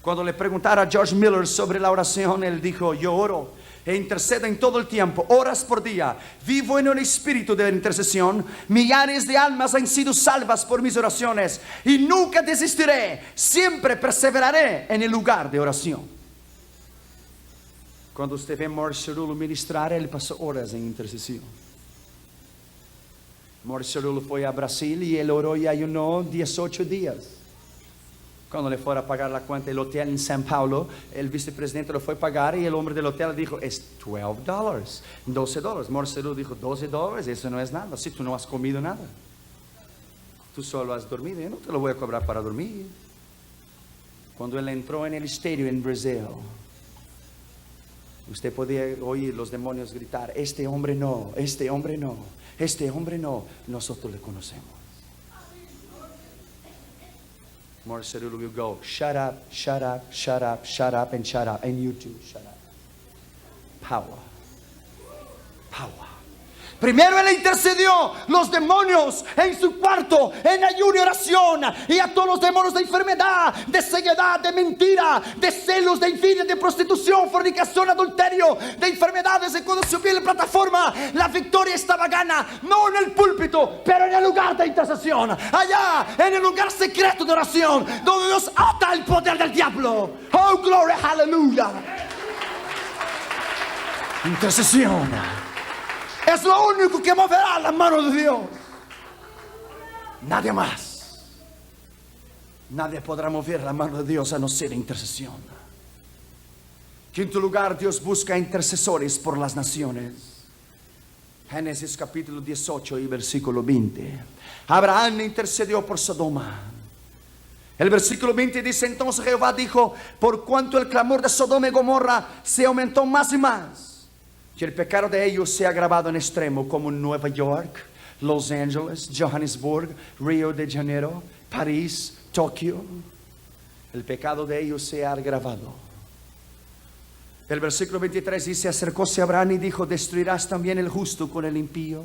S1: Cuando le preguntaron a George Miller sobre la oración, él dijo: yo oro e intercedo en todo el tiempo, horas por día. Vivo en un espíritu de intercesión. Millares de almas han sido salvas por mis oraciones y nunca desistiré. Siempre perseveraré en el lugar de oración. Cuando usted ve a Morris Cerullo ministrar, él pasó horas en intercesión. Morris Cerullo fue a Brasil y él oró y ayunó 18 días. Cuando le fuera a pagar la cuenta del hotel en São Paulo, el vicepresidente lo fue a pagar y el hombre del hotel dijo: es $12, $12. Morris Cerullo dijo: $12, eso no es nada. Si tú no has comido nada, tú solo has dormido, yo no te lo voy a cobrar para dormir. Cuando él entró en el estadio en Brasil, usted podía oír los demonios gritar: este hombre no, este hombre no, este hombre no. Nosotros le conocemos. Morris Cerullo will go: shut up, shut up, shut up, shut up, and shut up. And you too, shut up. Power. Power. Primero él intercedió los demonios en su cuarto, en ayuno y oración, y a todos los demonios de enfermedad, de ceguedad, de mentira, de celos, de infidelidad, de prostitución, fornicación, adulterio, de enfermedades. Y cuando subió a la plataforma, la victoria estaba gana, no en el púlpito, pero en el lugar de intercesión, allá en el lugar secreto de oración, donde Dios ata el poder del diablo. Oh, gloria, aleluya. Intercesión es lo único que moverá la mano de Dios. Nadie más. Nadie podrá mover la mano de Dios a no ser intercesión. Quinto lugar, Dios busca intercesores por las naciones. Génesis capítulo 18 y versículo 20. Abraham intercedió por Sodoma. El versículo 20 dice: entonces Jehová dijo: por cuanto el clamor de Sodoma y Gomorra se aumentó más y más, que el pecado de ellos se ha agravado en extremo, como Nueva York, Los Ángeles, Johannesburg, Río de Janeiro, París, Tokio. El pecado de ellos se ha agravado. El versículo 23 dice: acercóse Abraham y dijo: ¿destruirás también el justo con el impío?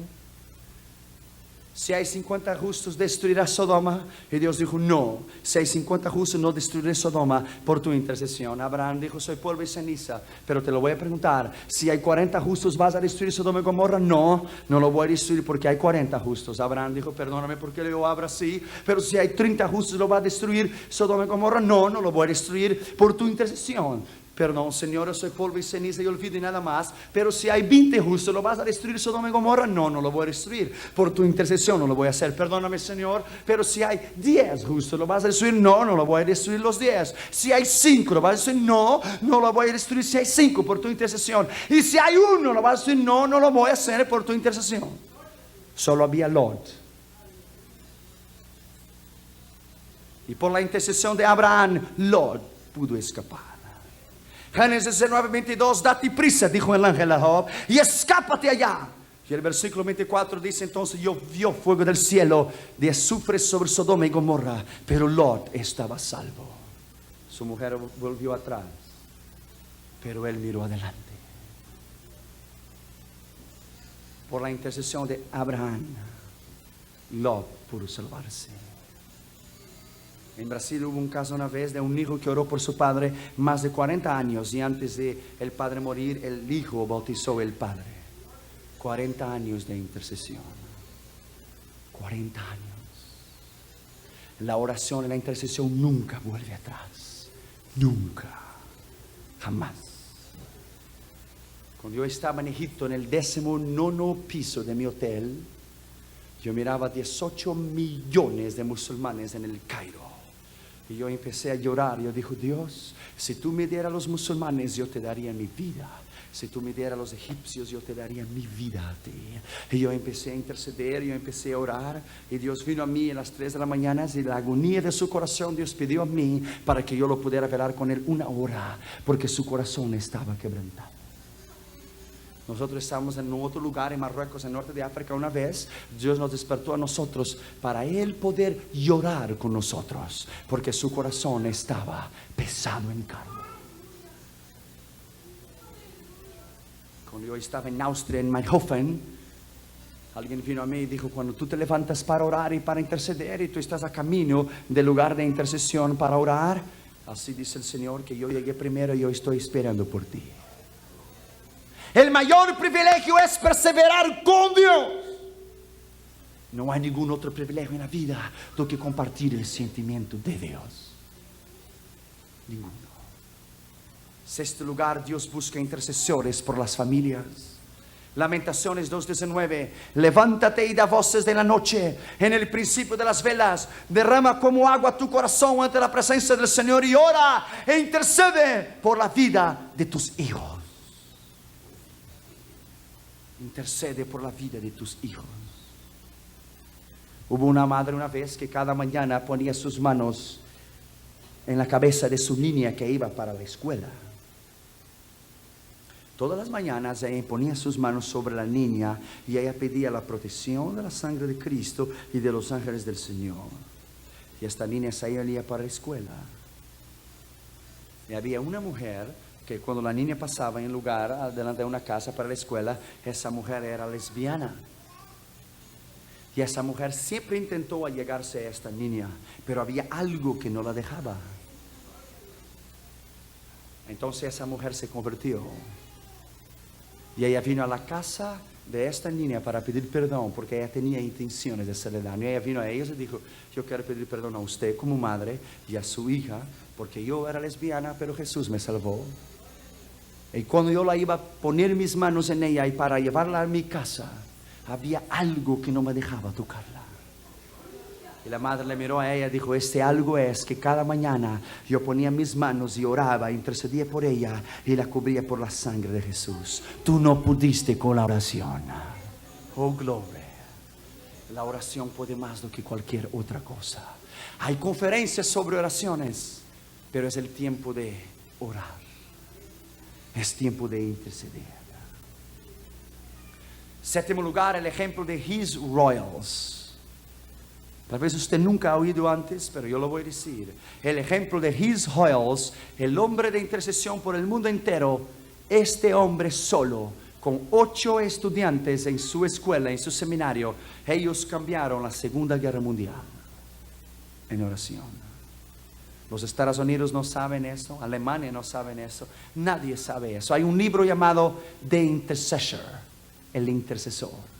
S1: Si hay 50 justos, ¿destruirás Sodoma? Y Dios dijo: no. Si hay 50 justos, no destruiré Sodoma por tu intercesión. Abraham dijo: soy polvo y ceniza. Pero te lo voy a preguntar: si hay 40 justos, ¿vas a destruir Sodoma y Gomorra? No, no lo voy a destruir porque hay 40 justos. Abraham dijo: perdóname porque yo hablo así, pero si hay 30 justos, ¿lo va a destruir Sodoma y Gomorra? No, no lo voy a destruir por tu intercesión. Perdón, Señor, yo soy polvo y ceniza y olvido y nada más. Pero si hay 20 justos, ¿lo vas a destruir Sodoma y Gomorra? No, no lo voy a destruir. Por tu intercesión no lo voy a hacer. Perdóname, Señor. Pero si hay 10 justos, ¿lo vas a destruir? No, no lo voy a destruir los 10. Si hay 5, ¿lo vas a destruir? No, no lo voy a destruir si hay 5 por tu intercesión. Y si hay 1, ¿lo vas a destruir? No, no lo voy a hacer por tu intercesión. Solo había Lot. Y por la intercesión de Abraham, Lot pudo escapar. Génesis 9:22, date prisa, dijo el ángel a Job, y escápate allá. Y el versículo 24 dice: entonces llovió fuego del cielo de azufre sobre Sodoma y Gomorra, pero Lot estaba salvo. Su mujer volvió atrás, pero él miró adelante. Por la intercesión de Abraham, Lot pudo salvarse. En Brasil hubo un caso una vez de un hijo que oró por su padre más de 40 años y antes de el padre morir, el hijo bautizó al padre. 40 años de intercesión. 40 años. La oración y la intercesión nunca vuelve atrás. Nunca. Jamás. Cuando yo estaba en Egipto, en el 19º piso de mi hotel, yo miraba 18 millones de musulmanes en el Cairo. Y yo empecé a llorar. Yo dije: Dios, si tú me dieras a los musulmanes, yo te daría mi vida. Si tú me dieras a los egipcios, yo te daría mi vida a ti. Y yo empecé a interceder, yo empecé a orar. Y Dios vino a mí a las 3 de la mañana. Y la agonía de su corazón, Dios pidió a mí para que yo lo pudiera velar con él 1 hora, porque su corazón estaba quebrantado. Nosotros estábamos en otro lugar en Marruecos, en el norte de África una vez. Dios nos despertó a nosotros para Él poder llorar con nosotros, porque su corazón estaba pesado en carne. Cuando yo estaba en Austria, en Meinhofen, alguien vino a mí y dijo, cuando tú te levantas para orar y para interceder y tú estás a camino del lugar de intercesión para orar, así dice el Señor que yo llegué primero y yo estoy esperando por ti. El mayor privilegio es perseverar con Dios. No hay ningún otro privilegio en la vida do que compartir el sentimiento de Dios. Ninguno. Sexto lugar, Dios busca intercesores por las familias. Lamentaciones 2:19. Levántate y da voces de la noche. En el principio de las velas, derrama como agua tu corazón ante la presencia del Señor y ora e intercede por la vida de tus hijos. Intercede por la vida de tus hijos. Hubo una madre una vez que cada mañana ponía sus manos en la cabeza de su niña que iba para la escuela. Todas las mañanas ella ponía sus manos sobre la niña y ella pedía la protección de la sangre de Cristo y de los ángeles del Señor. Y esta niña salía para la escuela. Y había una mujer que cuando la niña pasaba en lugar delante de una casa para la escuela, esa mujer era lesbiana. Y esa mujer siempre intentó allegarse a esta niña, pero había algo que no la dejaba. Entonces esa mujer se convirtió. Y ella vino a la casa de esta niña para pedir perdón, porque ella tenía intenciones de hacerle daño. Y ella vino a ellos y dijo, yo quiero pedir perdón a usted como madre y a su hija, porque yo era lesbiana, pero Jesús me salvó. Y cuando yo la iba a poner mis manos en ella y para llevarla a mi casa, había algo que no me dejaba tocarla. Y la madre le miró a ella y dijo, este algo es que cada mañana yo ponía mis manos y oraba, intercedía por ella y la cubría por la sangre de Jesús. Tú no pudiste con la oración. Oh, gloria. La oración puede más do que cualquier otra cosa. Hay conferencias sobre oraciones, pero es el tiempo de orar. Es tiempo de interceder. Séptimo lugar, el ejemplo de His Royals. Tal vez usted nunca ha oído antes, pero yo lo voy a decir. El ejemplo de His Royals, el hombre de intercesión por el mundo entero. Este hombre solo, con 8 estudiantes en su escuela, en su seminario, ellos cambiaron la Segunda Guerra Mundial en oración. Los Estados Unidos no saben eso, Alemania no sabe eso, nadie sabe eso. Hay un libro llamado The Intercessor. El intercesor.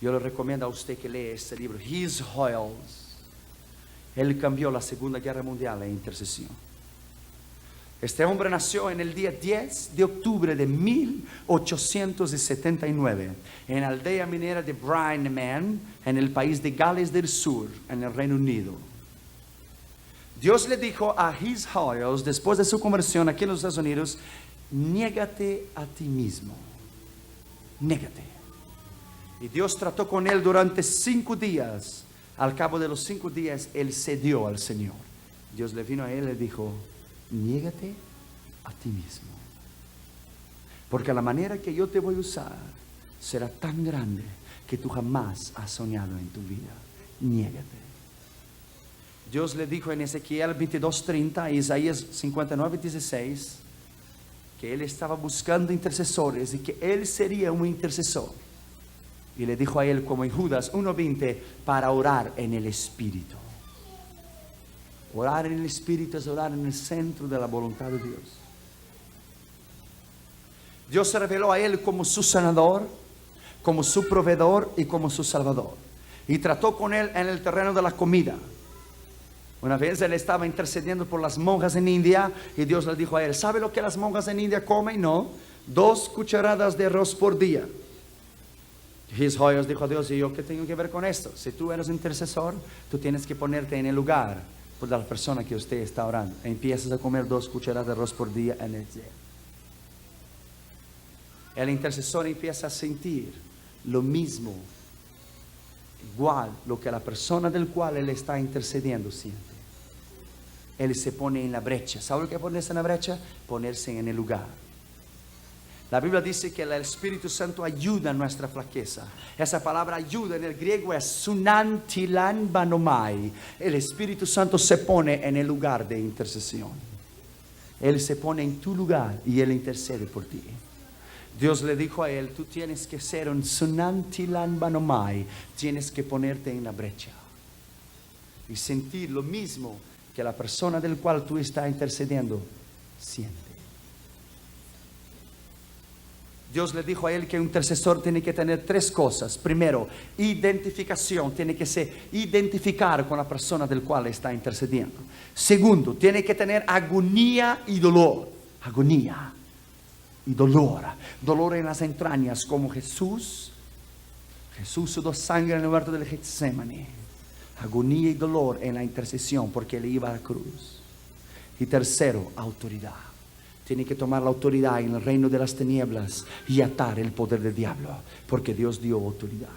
S1: Yo le recomiendo a usted que lea este libro, His Royals. Él cambió la Segunda Guerra Mundial en intercesión. Este hombre nació en el día 10 de octubre de 1879 en la aldea minera de Brightman, en el país de Gales del Sur, en el Reino Unido. Dios le dijo a His Royals, después de su conversión aquí en los Estados Unidos, niégate a ti mismo. Négate. Y Dios trató con él durante 5 días. Al cabo de los 5 días, él cedió al Señor. Dios le vino a él y le dijo, niégate a ti mismo. Porque la manera que yo te voy a usar será tan grande que tú jamás has soñado en tu vida. Niégate. Dios le dijo en Ezequiel 22:30, Isaías 59:16, que él estaba buscando intercesores y que él sería un intercesor. Y le dijo a él, como en Judas 1:20, para orar en el Espíritu. Orar en el Espíritu es orar en el centro de la voluntad de Dios. Dios se reveló a él como su sanador, como su proveedor y como su salvador. Y trató con él en el terreno de la comida. Una vez él estaba intercediendo por las monjas en India y Dios le dijo a él, ¿sabe lo que las monjas en India comen? No, 2 cucharadas de arroz por día. His Royals dijo a Dios, ¿y yo qué tengo que ver con esto? Si tú eres intercesor, tú tienes que ponerte en el lugar por la persona que usted está orando. Empiezas a comer 2 cucharadas de arroz por día en el día. El intercesor empieza a sentir lo mismo, igual lo que la persona del cual él está intercediendo siente. Él se pone en la brecha. ¿Sabe lo que es ponerse en la brecha? Ponerse en el lugar. La Biblia dice que el Espíritu Santo ayuda en nuestra flaqueza. Esa palabra ayuda en el griego es sunantilan banomai. El Espíritu Santo se pone en el lugar de intercesión. Él se pone en tu lugar y Él intercede por ti. Dios le dijo a él, tú tienes que ser un Sunantilan Banomai, tienes que ponerte en la brecha y sentir lo mismo que la persona del cual tú estás intercediendo siente. Dios le dijo a él que un intercesor tiene que tener tres cosas. Primero, identificación, tiene que identificar con la persona del cual está intercediendo. Segundo, tiene que tener agonía y dolor. Agonía y dolor. Dolor en las entrañas, como Jesús sudó sangre en el huerto del Getsemaní. Agonía y dolor en la intercesión porque él iba a la cruz. Y tercero, autoridad. Tiene que tomar la autoridad en el reino de las tinieblas y atar el poder del diablo, porque Dios dio autoridad.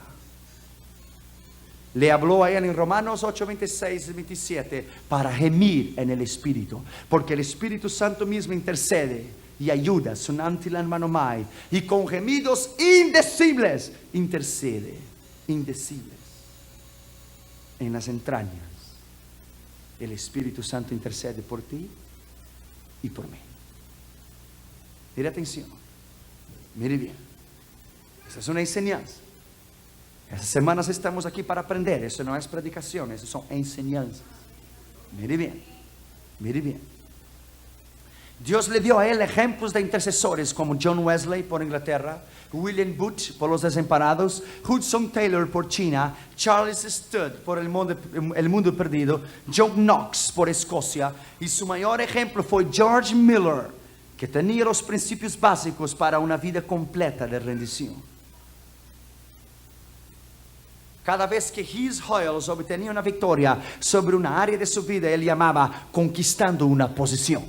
S1: Le habló a él en Romanos 8, 26 y 27 para gemir en el Espíritu, porque el Espíritu Santo mismo intercede y ayuda, Sunantilan Manomai, y con gemidos indecibles intercede, indecibles en las entrañas. El Espíritu Santo intercede por ti y por mí. Mire atención, mire bien, esa es una enseñanza. Estas semanas estamos aquí para aprender, eso no es predicación, eso son enseñanzas. Mire bien, mire bien. Dios le dio a él ejemplos de intercesores como John Wesley por Inglaterra, William Booth por los desamparados, Hudson Taylor por China, Charles Studd por el mundo perdido, John Knox por Escocia, y su mayor ejemplo fue George Miller, que tenía los principios básicos para una vida completa de rendición. Cada vez que His Hoyles obtenía una victoria sobre una área de su vida, él llamaba conquistando una posición.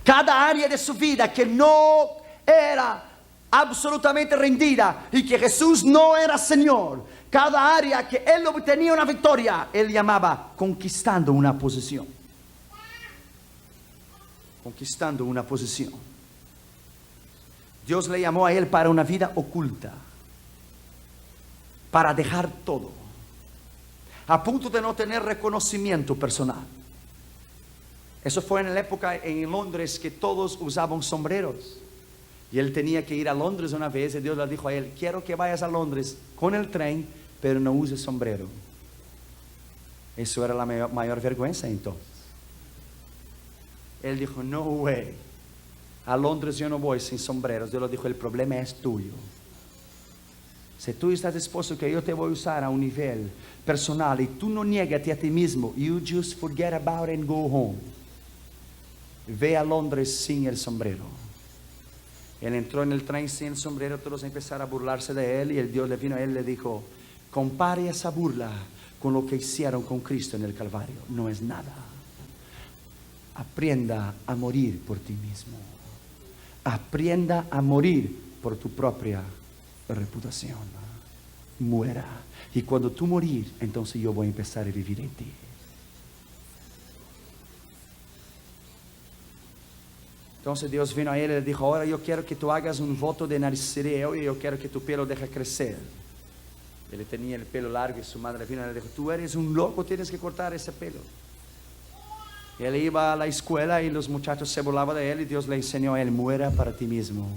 S1: Cada área de su vida que no era absolutamente rendida y que Jesús no era Señor, cada área que él obtenía una victoria, él llamaba conquistando una posición. Conquistando una posición. Dios le llamó a él para una vida oculta, para dejar todo, a punto de no tener reconocimiento personal. Eso fue en la época en Londres que todos usaban sombreros, y él tenía que ir a Londres una vez y Dios le dijo a él, quiero que vayas a Londres con el tren, pero no uses sombrero. Eso era la mayor vergüenza entonces. Él dijo, no way, a Londres yo no voy sin sombreros. Dios le dijo, el problema es tuyo. Si tú estás dispuesto que yo te voy a usar a un nivel personal y tú no niegas a ti mismo, you just forget about it and go home. Ve a Londres sin el sombrero. Él entró en el tren sin el sombrero, todos empezaron a burlarse de él y el Dios le vino a él y le dijo, compare esa burla con lo que hicieron con Cristo en el Calvario. No es nada. Aprenda a morir por ti mismo. Aprenda a morir por tu propia reputación. Muera. Y cuando tú morir, entonces yo voy a empezar a vivir en ti. Entonces Dios vino a él y le dijo, ahora yo quiero que tú hagas un voto de narciseo y yo quiero que tu pelo deje crecer. Él tenía el pelo largo y su madre vino y le dijo, tú eres un loco, tienes que cortar ese pelo. Él iba a la escuela y los muchachos se burlaban de él y Dios le enseñó a él, muera para ti mismo.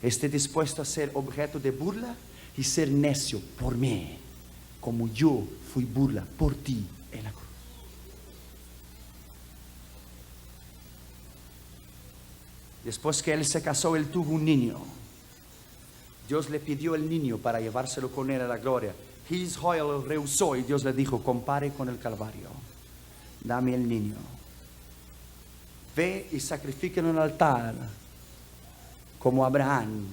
S1: Esté dispuesto a ser objeto de burla y ser necio por mí, como yo fui burla por ti en la cruz. Después que él se casó, él tuvo un niño. Dios le pidió el niño para llevárselo con él a la gloria. His Hoyle rehusó y Dios le dijo, compare con el Calvario. Dame el niño. Ve y sacrifica en un altar como Abraham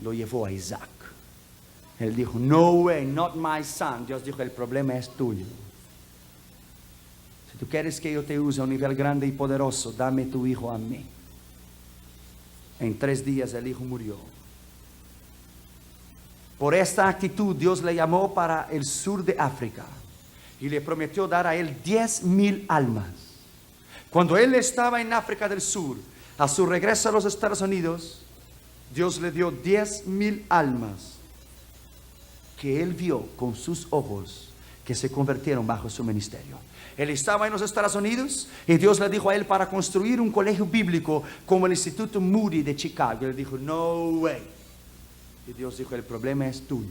S1: lo llevó a Isaac. Él dijo, no way, not my son. Dios dijo, el problema es tuyo. Si tú quieres que yo te use a un nivel grande y poderoso, dame tu hijo a mí. En 3 días el hijo murió. Por esta actitud Dios le llamó para el sur de África y le prometió dar a él 10,000 almas. Cuando él estaba en África del Sur, a su regreso a los Estados Unidos, Dios le dio 10,000 almas que él vio con sus ojos que se convirtieron bajo su ministerio. Él estaba en los Estados Unidos y Dios le dijo a él para construir un colegio bíblico como el Instituto Moody de Chicago. Él dijo, no way. Y Dios dijo, el problema es tuyo.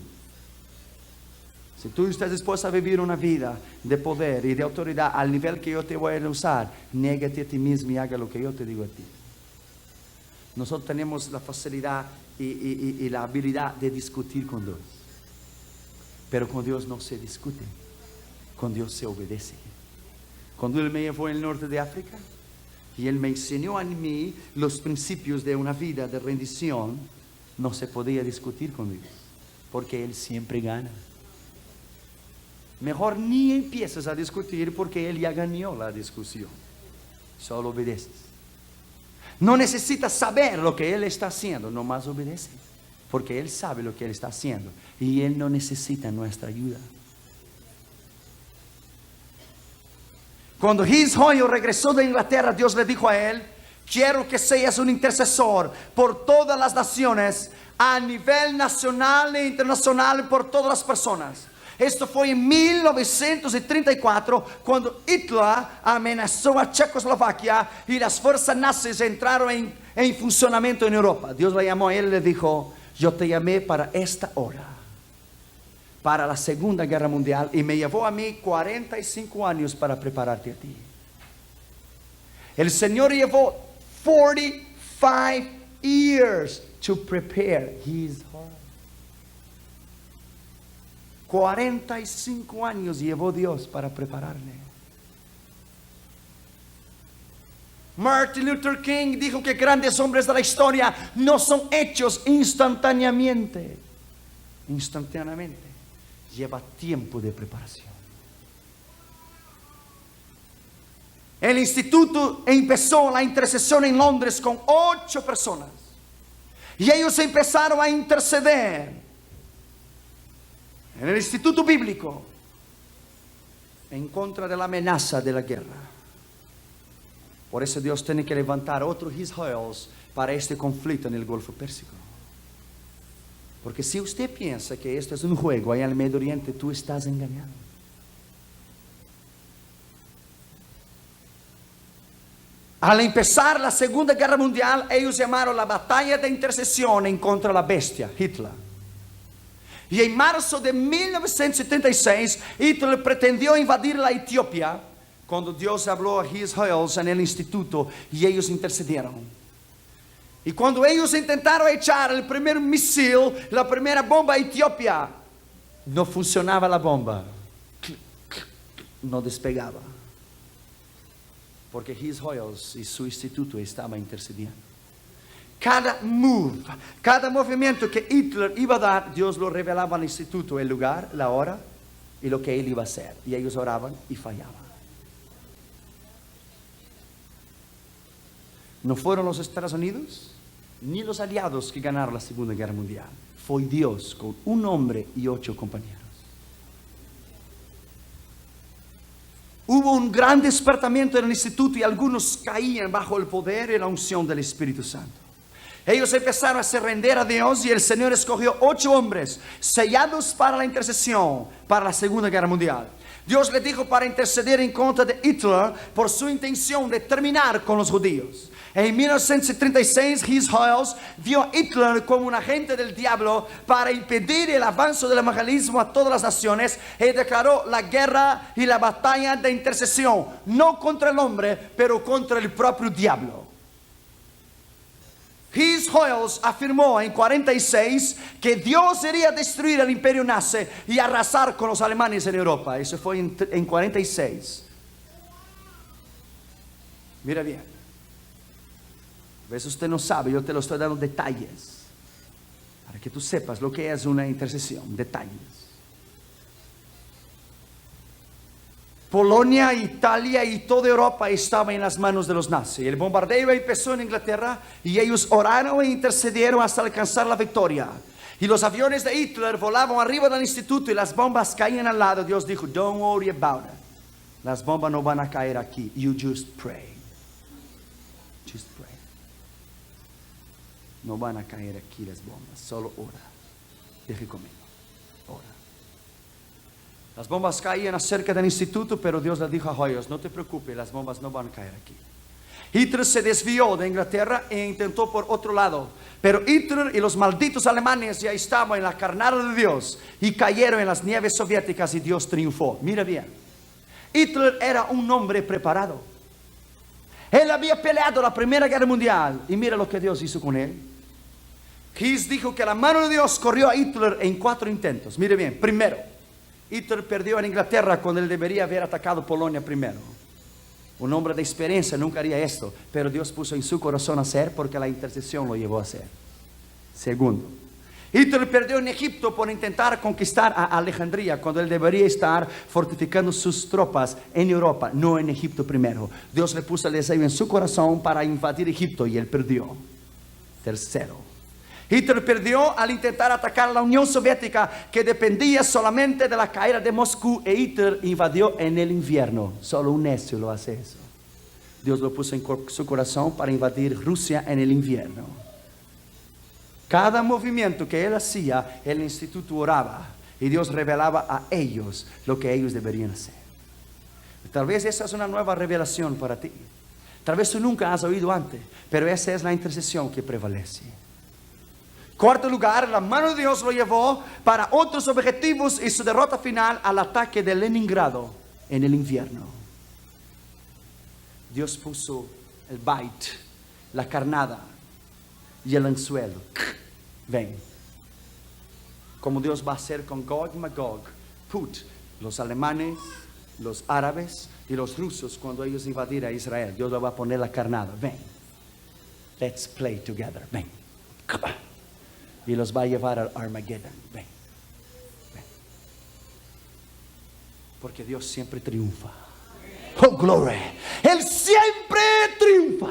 S1: Si tú estás dispuesto a vivir una vida de poder y de autoridad al nivel que yo te voy a usar, niégate a ti mismo y haga lo que yo te digo a ti. Nosotros tenemos la facilidad y la habilidad de discutir con Dios. Pero con Dios no se discute. Con Dios se obedece. Cuando Él me llevó al norte de África y Él me enseñó a mí los principios de una vida de rendición, no se podía discutir con Dios, porque Él siempre gana. Mejor ni empieces a discutir porque Él ya ganó la discusión. Solo obedeces. No necesitas saber lo que Él está haciendo, nomás obedece. Porque Él sabe lo que Él está haciendo y Él no necesita nuestra ayuda. Cuando His Hoyle regresó de Inglaterra, Dios le dijo a él, quiero que seas un intercesor por todas las naciones, a nivel nacional e internacional, por todas las personas. Esto fue en 1934, cuando Hitler amenazó a Checoslovaquia y las fuerzas nazis entraron en funcionamiento en Europa. Dios le llamó a él y le dijo, yo te llamé para esta hora, para la Segunda Guerra Mundial, y me llevó a mí 45 años para prepararte a ti. El Señor llevó 45 years to prepare His heart. 45 años llevó Dios para prepararle. Martin Luther King dijo que grandes hombres de la historia no son hechos instantáneamente. Lleva tiempo de preparación. El instituto empezó la intercesión en Londres con 8 personas. Y ellos empezaron a interceder en el instituto bíblico en contra de la amenaza de la guerra. Por eso Dios tiene que levantar otros Israels para este conflicto en el Golfo Pérsico. Porque si usted piensa que esto es un juego allá en el Medio Oriente, tú estás engañado. Al empezar la Segunda Guerra Mundial, ellos llamaron la batalla de intercesión en contra de la bestia, Hitler. Y en marzo de 1976, Hitler pretendió invadir la Etiopía, cuando Dios habló a Israel en el instituto y ellos intercedieron. Y cuando ellos intentaron echar el primer misil, la primera bomba a Etiopía, no funcionaba la bomba. No despegaba. Porque Israel y su instituto estaban intercediendo. Cada movimiento que Hitler iba a dar, Dios lo revelaba al instituto, el lugar, la hora y lo que él iba a hacer. Y ellos oraban y fallaban. No fueron los Estados Unidos ni los aliados que ganaron la Segunda Guerra Mundial. Fue Dios con un hombre y 8 compañeros. Hubo un gran despertamiento en el instituto y algunos caían bajo el poder y la unción del Espíritu Santo. Ellos empezaron a se render a Dios y el Señor escogió 8 hombres sellados para la intercesión para la Segunda Guerra Mundial. Dios le dijo para interceder en contra de Hitler por su intención de terminar con los judíos. En 1936, Israel vio a Hitler como un agente del diablo para impedir el avance del evangelismo a todas las naciones y declaró la guerra y la batalla de intercesión, no contra el hombre, pero contra el propio diablo. Israel afirmó en 46 que Dios iría a destruir el imperio nazi y arrasar con los alemanes en Europa. Eso fue en 46. Mira bien. A veces usted no sabe, yo te lo estoy dando detalles para que tú sepas lo que es una intercesión, detalles. Polonia, Italia y toda Europa estaba en las manos de los nazis. El bombardeo empezó en Inglaterra y ellos oraron e intercedieron hasta alcanzar la victoria. Y los aviones de Hitler volaban arriba del instituto y las bombas caían al lado. Dios dijo, don't worry about it. Las bombas no van a caer aquí. You just pray. Just pray. No van a caer aquí las bombas. Solo ora. Deje conmigo. Ora. Las bombas caían cerca del instituto, pero Dios le dijo a Hoyos, no te preocupes, las bombas no van a caer aquí. Hitler se desvió de Inglaterra e intentó por otro lado. Pero Hitler y los malditos alemanes ya estaban en la carnada de Dios y cayeron en las nieves soviéticas y Dios triunfó. Mira bien, Hitler era un hombre preparado. Él había peleado la Primera Guerra Mundial y mira lo que Dios hizo con él. His dijo que la mano de Dios corrió a Hitler en 4 intentos. Mire bien, primero, Hitler perdió en Inglaterra cuando él debería haber atacado Polonia primero. Un hombre de experiencia nunca haría esto, pero Dios puso en su corazón hacer porque la intercesión lo llevó a hacer. Segundo, Hitler perdió en Egipto por intentar conquistar a Alejandría cuando él debería estar fortificando sus tropas en Europa, no en Egipto primero. Dios le puso el deseo en su corazón para invadir Egipto y él perdió. Tercero, Hitler perdió al intentar atacar a la Unión Soviética, que dependía solamente de la caída de Moscú, e Hitler invadió en el invierno. Solo un necio lo hace eso. Dios lo puso en su corazón para invadir Rusia en el invierno. Cada movimiento que él hacía, el instituto oraba y Dios revelaba a ellos lo que ellos deberían hacer. Tal vez esa es una nueva revelación para ti. Tal vez tú nunca has oído antes, pero esa es la intercesión que prevalece. Cuarto lugar, la mano de Dios lo llevó para otros objetivos y su derrota final al ataque de Leningrado en el invierno. Dios puso el bait, la carnada y el anzuelo. Ven. Como Dios va a hacer con Gog y Magog, los alemanes, los árabes y los rusos cuando ellos invadieran a Israel. Dios le va a poner la carnada. Ven. Let's play together. Ven. Y los va a llevar al Armageddon. Ven, ven. Porque Dios siempre triunfa. Oh, glory. Él siempre triunfa.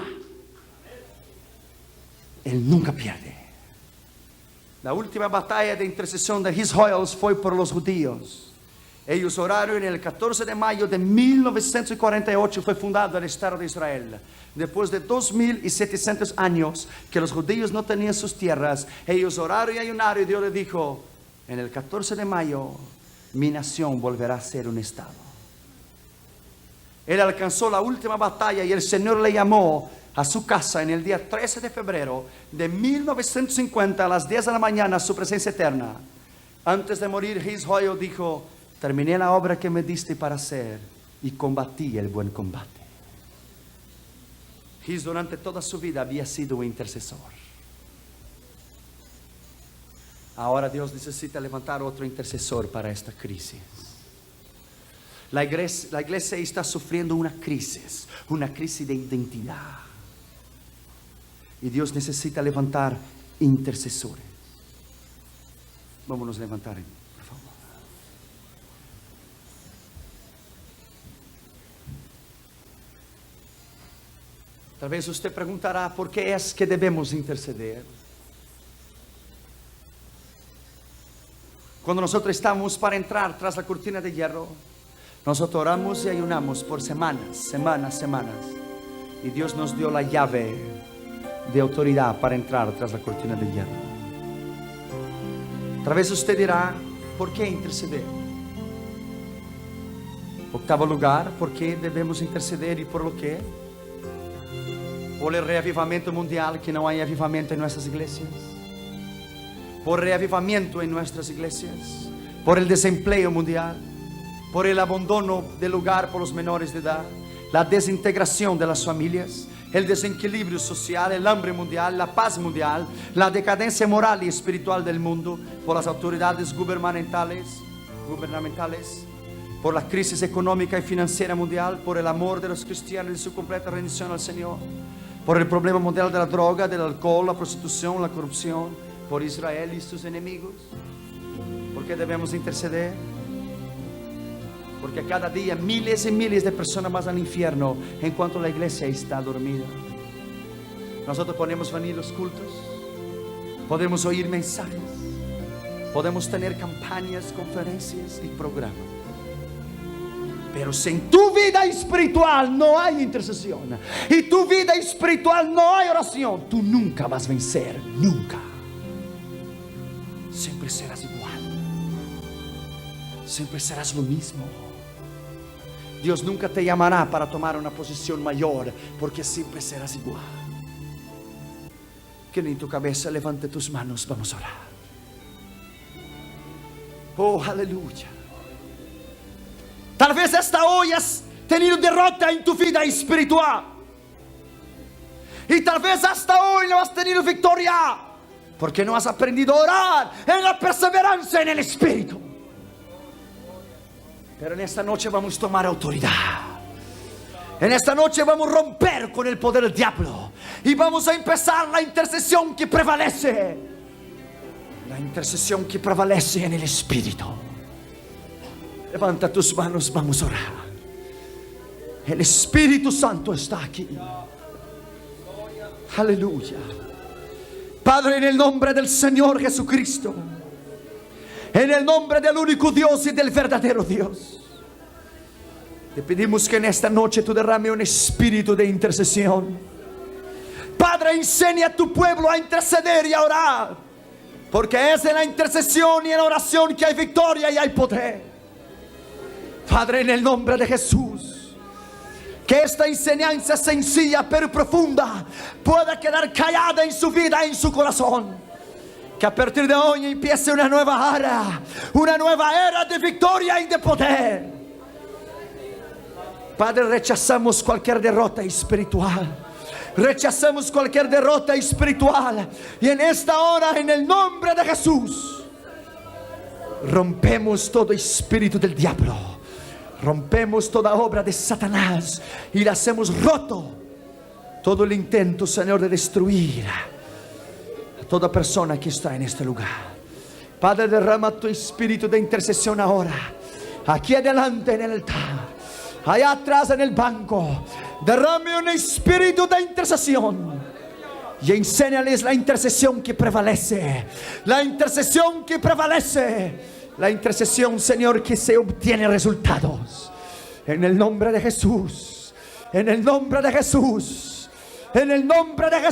S1: Él nunca pierde. La última batalla de intercesión de His Hoyles fue por los judíos. Ellos oraron en el 14 de mayo de 1948, fue fundado el Estado de Israel. Después de 2700 años que los judíos no tenían sus tierras, ellos oraron y ayunaron y Dios les dijo, en el 14 de mayo mi nación volverá a ser un Estado. Él alcanzó la última batalla y el Señor le llamó a su casa en el día 13 de febrero de 1950 a las 10 de la mañana a su presencia eterna. Antes de morir, His Hoyle dijo, terminé la obra que me diste para hacer y combatí el buen combate. His durante toda su vida había sido un intercesor. Ahora Dios necesita levantar otro intercesor para esta crisis. La iglesia está sufriendo una crisis de identidad. Y Dios necesita levantar intercesores. Vámonos a levantar, por favor. Tal vez usted preguntará, ¿por qué es que debemos interceder? Cuando nosotros estamos para entrar tras la cortina de hierro, nosotros oramos y ayunamos por semanas. Y Dios nos dio la llave de autoridad para entrar tras la cortina de hierro. Tal vez usted dirá, ¿por qué interceder? Octavo lugar, ¿por qué debemos interceder y por lo qué? Por el reavivamiento mundial, que no hay avivamiento en nuestras iglesias. Por reavivamiento en nuestras iglesias. Por el desempleo mundial. Por el abandono del hogar por los menores de edad. La desintegración de las familias. El desequilibrio social, el hambre mundial, la paz mundial, la decadencia moral y espiritual del mundo, por las autoridades gubernamentales, por la crisis económica y financiera mundial, por el amor de los cristianos y su completa rendición al Señor, por el problema mundial de la droga, del alcohol, la prostitución, la corrupción, por Israel y sus enemigos. ¿Por qué debemos interceder? Porque cada día miles y miles de personas van al infierno en cuanto la iglesia está dormida. Nosotros podemos venir a los cultos, podemos oír mensajes, podemos tener campañas, conferencias y programas. Pero si en tu vida espiritual no hay intercesión y tu vida espiritual no hay oración, tú nunca vas a vencer, nunca. Siempre serás igual. siempre serás lo mismo. Dios nunca te llamará para tomar una posición mayor, porque siempre serás igual. Que en tu cabeza levante tus manos, vamos a orar. Oh, aleluya. Tal vez hasta hoy has tenido derrota en tu vida espiritual, y tal vez hasta hoy no has tenido victoria, porque no has aprendido a orar en la perseverancia en el Espíritu. Pero en esta noche vamos a tomar autoridad. En esta noche vamos a romper con el poder del diablo, y vamos a empezar la intercesión que prevalece. La intercesión que prevalece en el Espíritu. Levanta tus manos, vamos a orar. El Espíritu Santo está aquí. Aleluya. Padre, en el nombre del Señor Jesucristo, en el nombre del único Dios y del verdadero Dios, te pedimos que en esta noche tú derrame un espíritu de intercesión. Padre, enseña a tu pueblo a interceder y a orar, porque es en la intercesión y en la oración que hay victoria y hay poder. Padre, en el nombre de Jesús, que esta enseñanza sencilla pero profunda pueda quedar callada en su vida, en su corazón. Que a partir de hoy empiece una nueva era de victoria y de poder. Padre, rechazamos cualquier derrota espiritual. Rechazamos cualquier derrota espiritual. Y en esta hora, en el nombre de Jesús, rompemos todo espíritu del diablo. Rompemos toda obra de Satanás y le hacemos roto todo el intento, Señor, de destruir a toda persona que está en este lugar. Padre, derrama tu espíritu de intercesión ahora, aquí adelante en el altar, allá atrás en el banco. Derrame un espíritu de intercesión y enséñales la intercesión que prevalece. La intercesión que prevalece. La intercesión, Señor, que se obtiene resultados. En el nombre de Jesús. En el nombre de Jesús. En el nombre de Jesús.